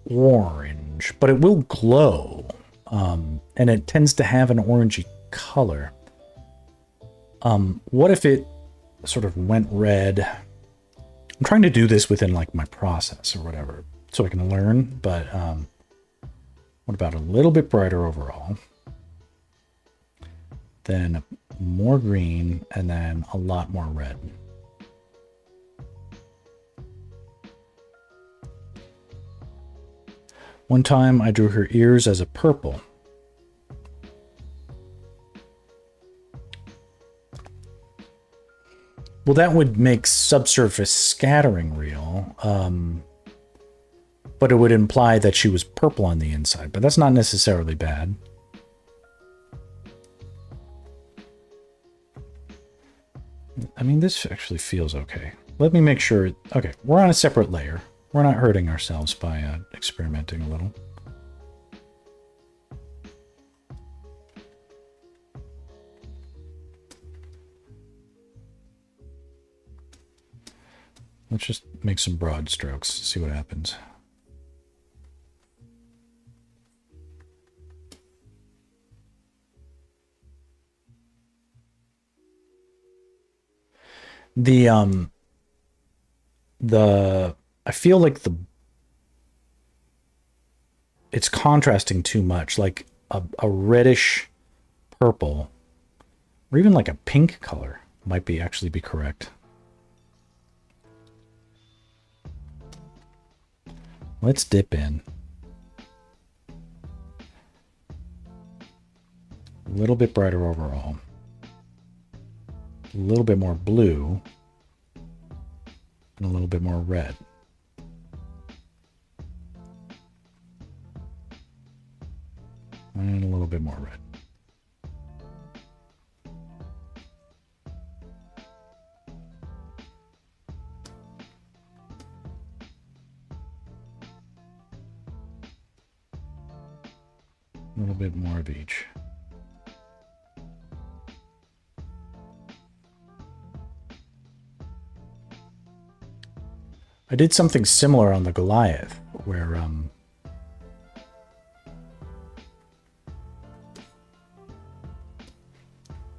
[SPEAKER 1] orange, but it will glow. And it tends to have an orangey color. What if it sort of went red? I'm trying to do this within like my process or whatever, so I can learn, but what about a little bit brighter overall? Then more green, and then a lot more red. One time I drew her ears as a purple. Well, that would make subsurface scattering real, but it would imply that she was purple on the inside, but that's not necessarily bad. I mean, this actually feels okay. Let me make sure. Okay, we're on a separate layer. We're not hurting ourselves by experimenting a little. Let's just make some broad strokes, see what happens. I feel like it's contrasting too much, like a reddish purple, or even like a pink color might actually be correct. Let's dip in. A little bit brighter overall. A little bit more blue. And a little bit more red. And a little bit more red. A little bit more of each. I did something similar on the Goliath, where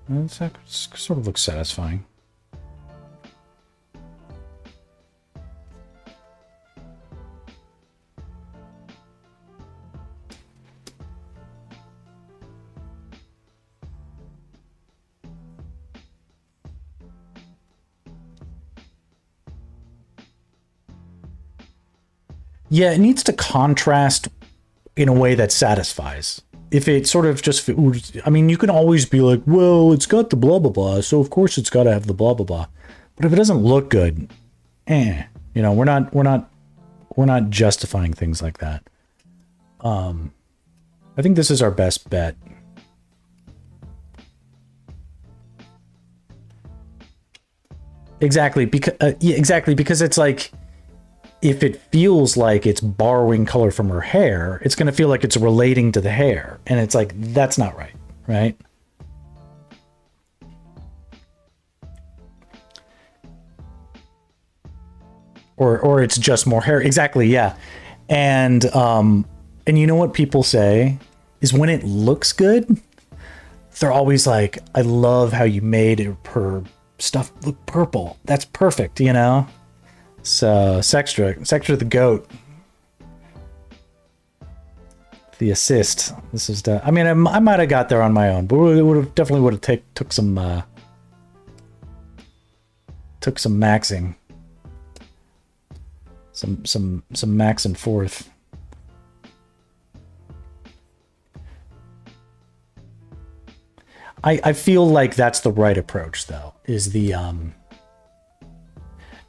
[SPEAKER 1] that sort of looks satisfying. Yeah, it needs to contrast in a way that satisfies. If it sort of just, I mean, you can always be like, well, it's got the blah, blah, blah, so of course it's got to have the blah, blah, blah. But if it doesn't look good, you know, we're not justifying things like that. I think this is our best bet. Exactly, because yeah, exactly, because it's like, if it feels like it's borrowing color from her hair, it's going to feel like it's relating to the hair. And it's like, that's not right, right? Or it's just more hair. Exactly, yeah. And you know what people say is when it looks good, they're always like, I love how you made her stuff look purple. That's perfect, you know? So, Sextra the GOAT. The assist. This is the, I mean, I might have got there on my own, but it definitely would have took some maxing. Some max and forth. I feel like that's the right approach, though, is the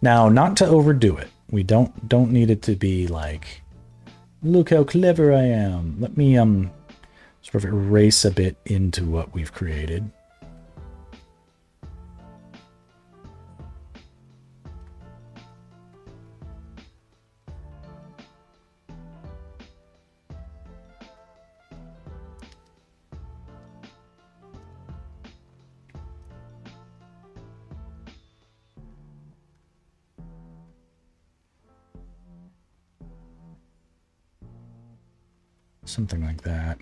[SPEAKER 1] now, not to overdo it. We don't need it to be like, look how clever I am. Let me sort of erase a bit into what we've created. Something like that.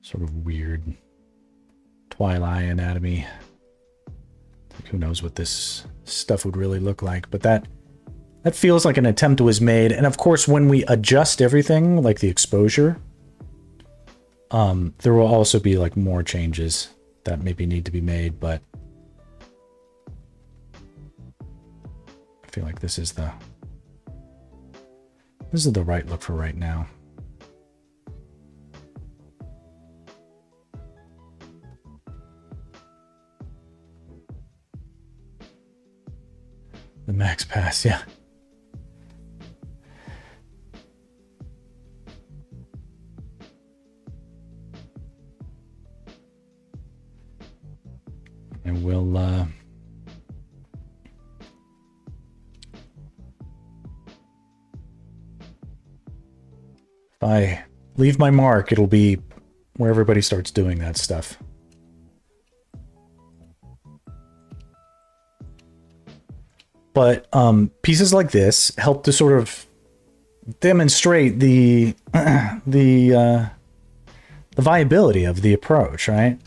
[SPEAKER 1] Sort of weird Twilight anatomy. Like, who knows what this stuff would really look like, but that feels like an attempt was made. And of course, when we adjust everything, like the exposure, there will also be like more changes that maybe need to be made, but I feel like this is the right look for right now. The max pass, yeah. And we'll if I leave my mark, it'll be where everybody starts doing that stuff. But pieces like this help to sort of demonstrate the viability of the approach, right?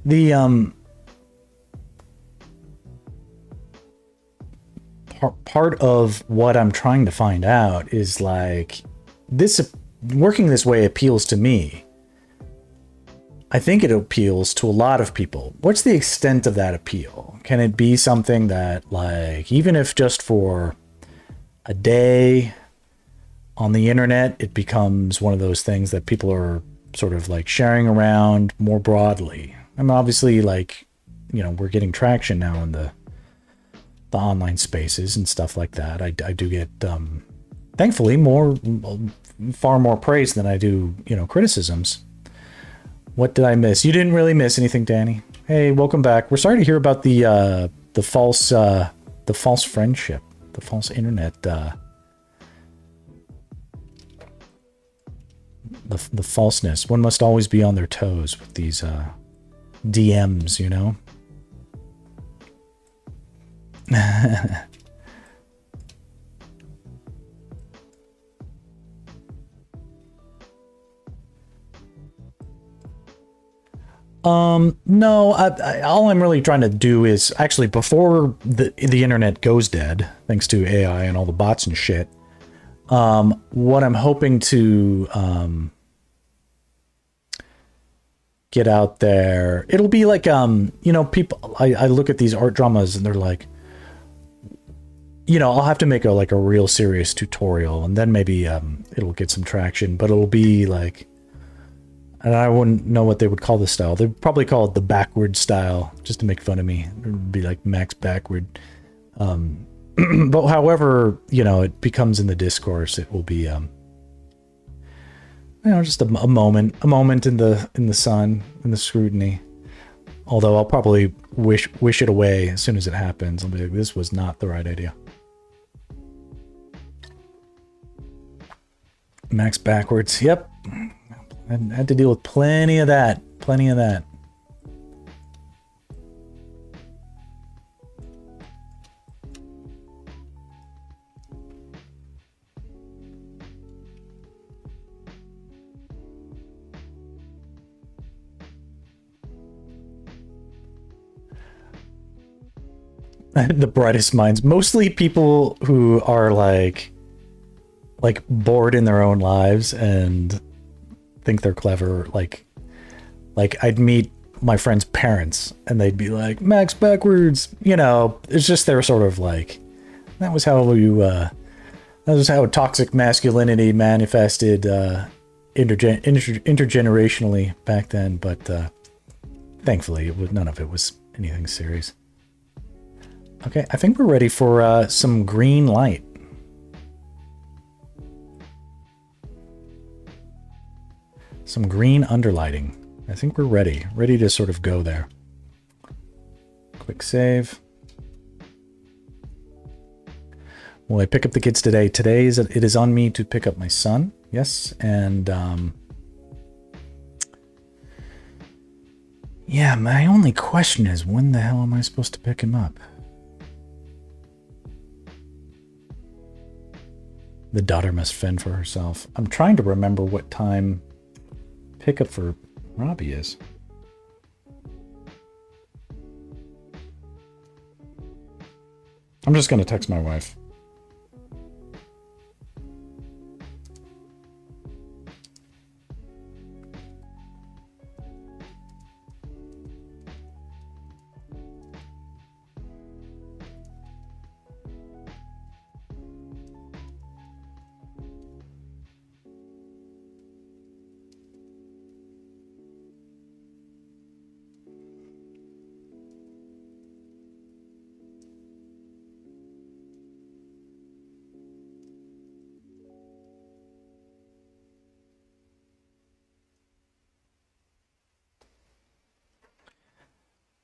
[SPEAKER 1] The part of what I'm trying to find out is like, this working this way appeals to me. I think it appeals to a lot of people. What's the extent of that appeal? Can it be something that, like, even if just for a day on the internet, it becomes one of those things that people are sort of like sharing around more broadly? I mean, obviously, like, you know, we're getting traction now in the online spaces and stuff like that. I do get, thankfully, far more praise than I do, you know, criticisms. What did I miss? You didn't really miss anything, Danny. Hey, welcome back. We're sorry to hear about the false friendship, the false internet, the falseness. One must always be on their toes with these DMs, you know. No, all I'm really trying to do is actually, before the internet goes dead, thanks to AI and all the bots and shit, What I'm hoping to get out there, it'll be like people. I look at these art dramas and they're like, I'll have to make a real serious tutorial, and then maybe it'll get some traction. But it'll be like, and I wouldn't know what they would call the style. They'd probably call it the backward style, just to make fun of me. It would be like Max Backward. But however, it becomes in the discourse, it will be, just a moment in the sun, in the scrutiny. Although I'll probably wish it away as soon as it happens. I'll be like, this was not the right idea. Max Backwards. Yep. I had to deal with plenty of that. The brightest minds. Mostly people who are like bored in their own lives and think they're clever. Like I'd meet my friend's parents and they'd be like, Max Backwards, it's just their sort of like, that was how toxic masculinity manifested intergenerationally back then. But thankfully none of it was anything serious. Okay, I think we're ready for some green light. Some green underlighting. I think we're ready to sort of go there. Quick save. Will I pick up the kids today? It is on me to pick up my son. Yes, and yeah, my only question is, when the hell am I supposed to pick him up? The daughter must fend for herself. I'm trying to remember what time pickup for Robbie is. I'm just going to text my wife.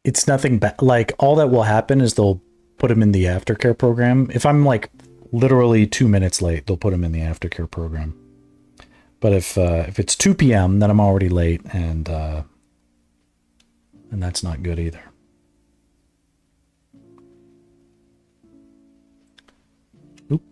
[SPEAKER 1] It's nothing bad. Like, all that will happen is they'll put him in the aftercare program. If I'm like literally 2 minutes late, they'll put him in the aftercare program. But if it's 2 p.m., then I'm already late, and that's not good either. Oop.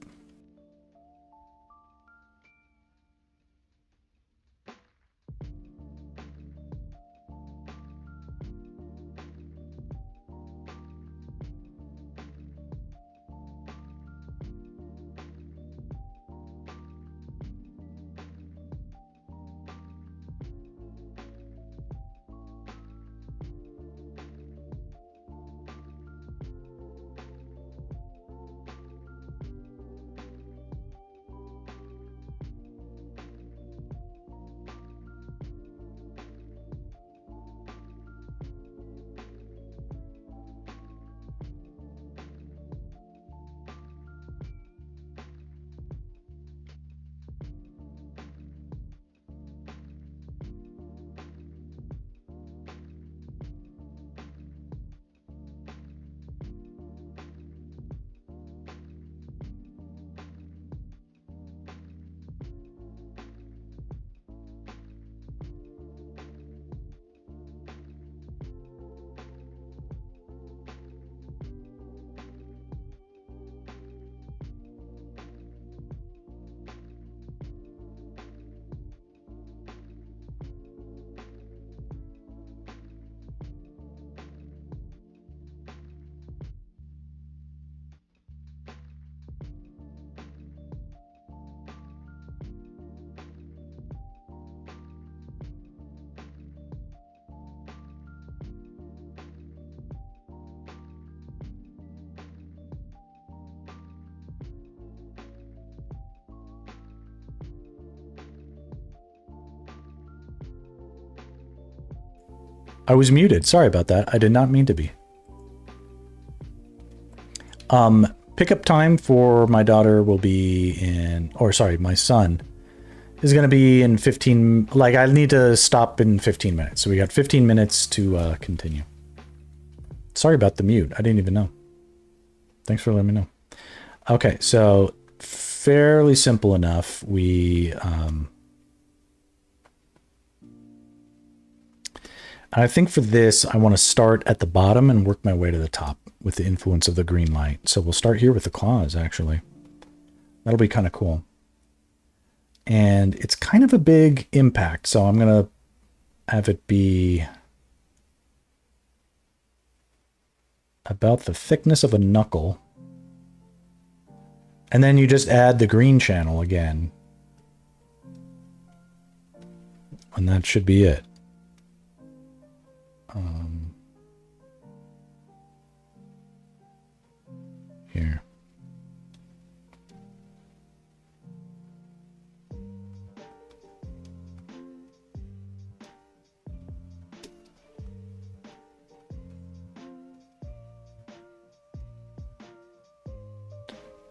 [SPEAKER 1] I was muted. Sorry about that. I did not mean to be. Pickup time for my daughter will be in, or sorry, my son is going to be in 15, like I need to stop in 15 minutes. So we got 15 minutes to continue. Sorry about the mute. I didn't even know. Thanks for letting me know. Okay, so fairly simple enough. I think for this, I want to start at the bottom and work my way to the top with the influence of the green light. So we'll start here with the claws, actually. That'll be kind of cool. And it's kind of a big impact, so I'm going to have it be about the thickness of a knuckle. And then you just add the green channel again. And that should be it. Here.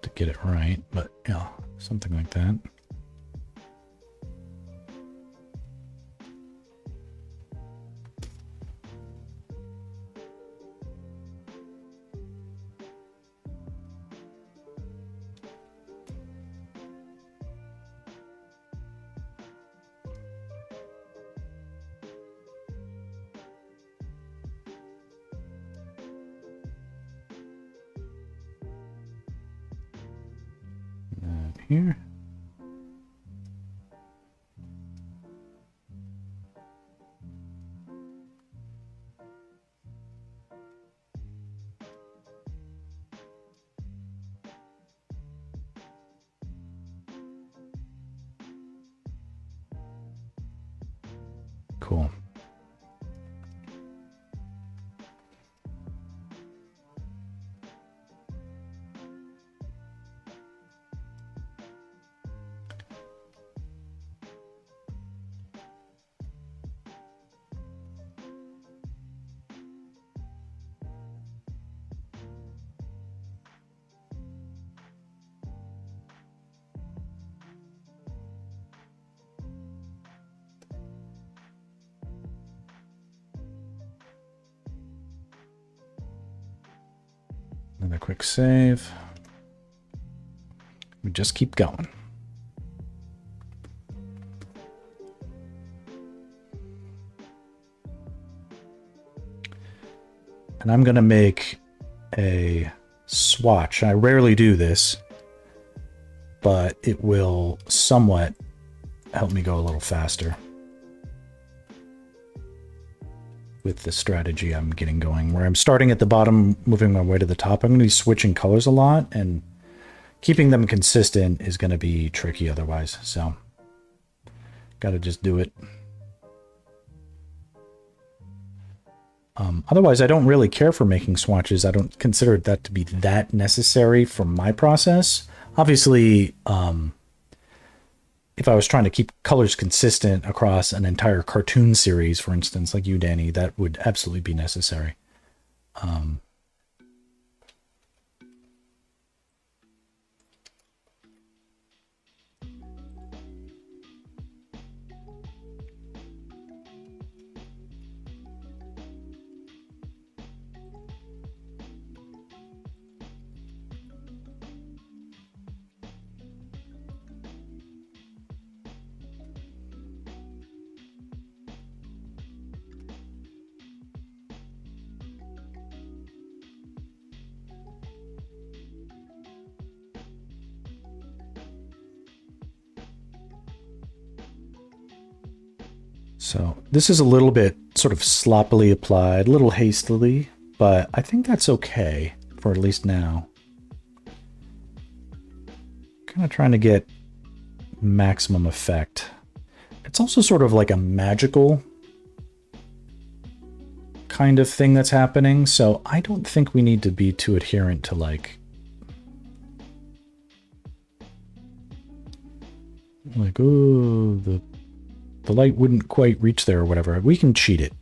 [SPEAKER 1] To get it right, but yeah, something like that. Here. Cool. Another quick save. We just keep going. And I'm going to make a swatch. I rarely do this, but it will somewhat help me go a little faster with the strategy I'm getting going, where I'm starting at the bottom, moving my way to the top. I'm going to be switching colors a lot, and keeping them consistent is going to be tricky otherwise. So, got to just do it. Otherwise, I don't really care for making swatches. I don't consider that to be that necessary for my process. Obviously, if I was trying to keep colors consistent across an entire cartoon series, for instance, like you, Danny, that would absolutely be necessary. So this is a little bit sort of sloppily applied, a little hastily, but I think that's okay for at least now. Kind of trying to get maximum effect. It's also sort of like a magical kind of thing that's happening, so I don't think we need to be too adherent to like oh, the light wouldn't quite reach there or whatever. We can cheat it.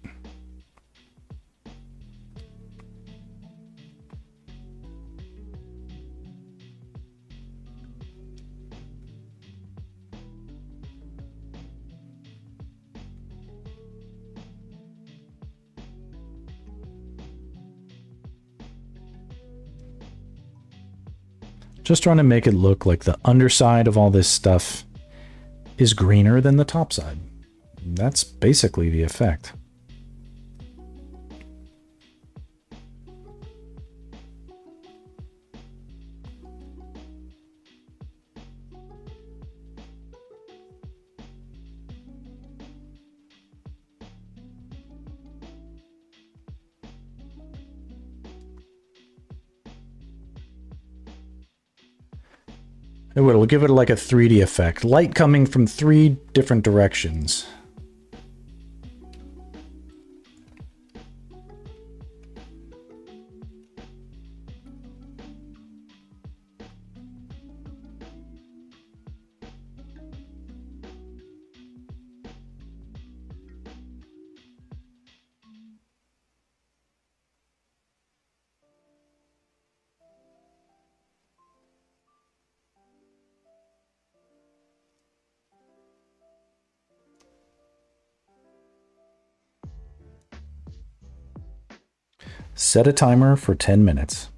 [SPEAKER 1] Just trying to make it look like the underside of all this stuff is greener than the top side. That's basically the effect. It'll give it like a 3D effect. Light coming from 3 different directions. Set a timer for 10 minutes.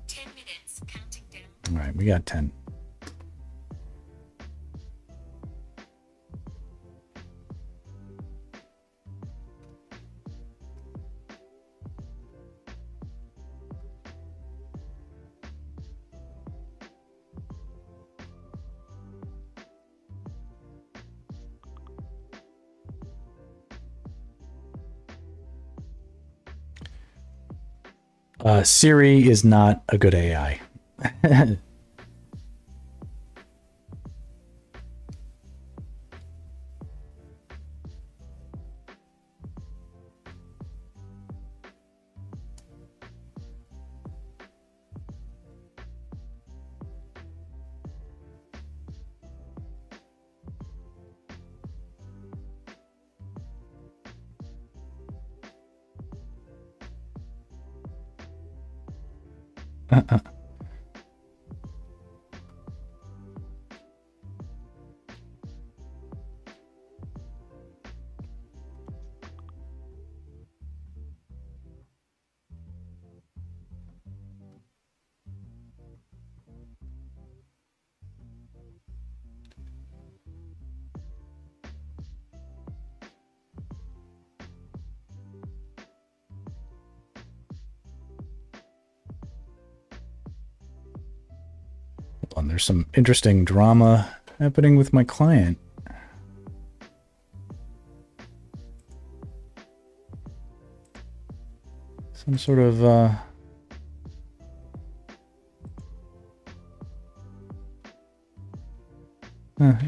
[SPEAKER 2] 10 minutes, counting down.
[SPEAKER 1] All right, we got 10. Siri is not a good AI. There's some interesting drama happening with my client. Some sort of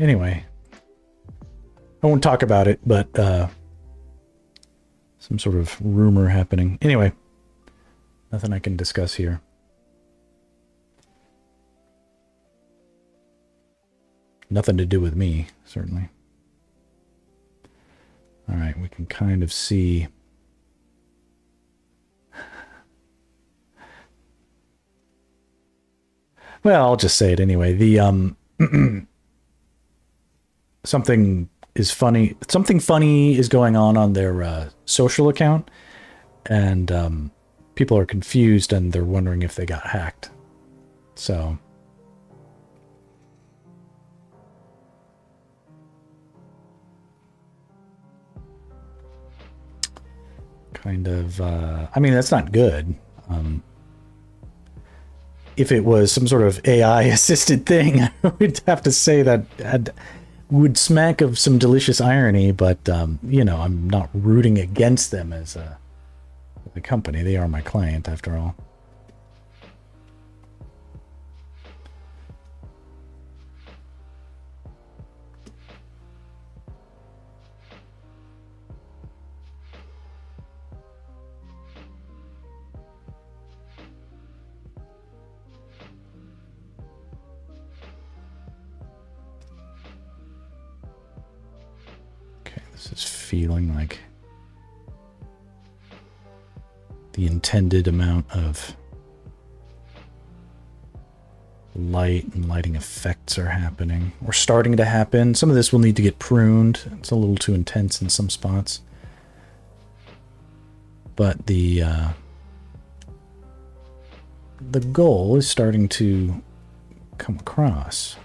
[SPEAKER 1] anyway, I won't talk about it, but some sort of rumor happening. Anyway, nothing I can discuss here. Nothing to do with me, certainly. All right, we can kind of see. Well, I'll just say it anyway. The something is funny. Something funny is going on their social account, and people are confused and they're wondering if they got hacked. So. Kind of, I mean, that's not good. If it was some sort of AI assisted thing, I would have to say that would smack of some delicious irony, but, you know, I'm not rooting against them as a company. They are my client, after all. This is feeling like the intended amount of light and lighting effects are happening, or starting to happen. Some of this will need to get pruned. It's a little too intense in some spots. But the the goal is starting to come across.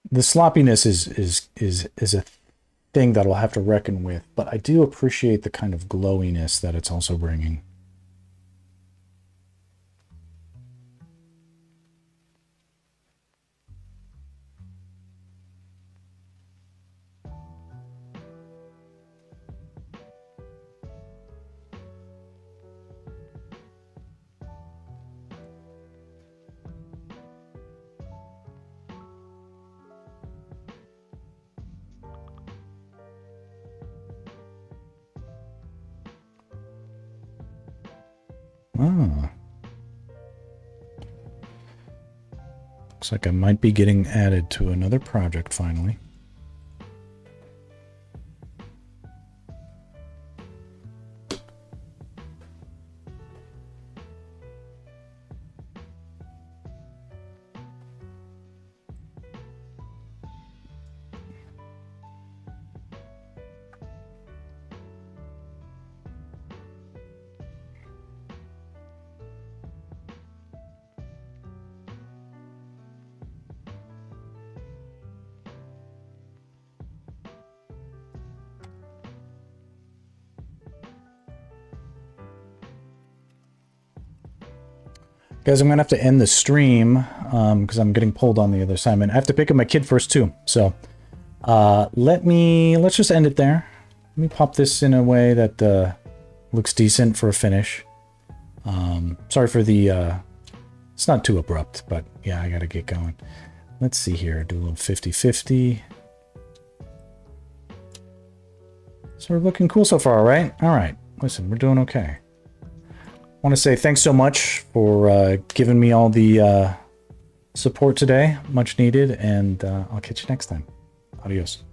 [SPEAKER 1] The sloppiness is a thing that I'll have to reckon with, but I do appreciate the kind of glowiness that it's also bringing. Ah. Looks like I might be getting added to another project finally. Guys, I'm going to have to end the stream because I'm getting pulled on the other assignment. I have to pick up my kid first too. So let's just end it there. Let me pop this in a way that looks decent for a finish. Sorry for the, it's not too abrupt, but yeah, I got to get going. Let's see here. Do a little 50-50. So we're looking cool so far, right? All right. Listen, we're doing okay. I want to say thanks so much for giving me all the support today. Much needed, and I'll catch you next time. Adios.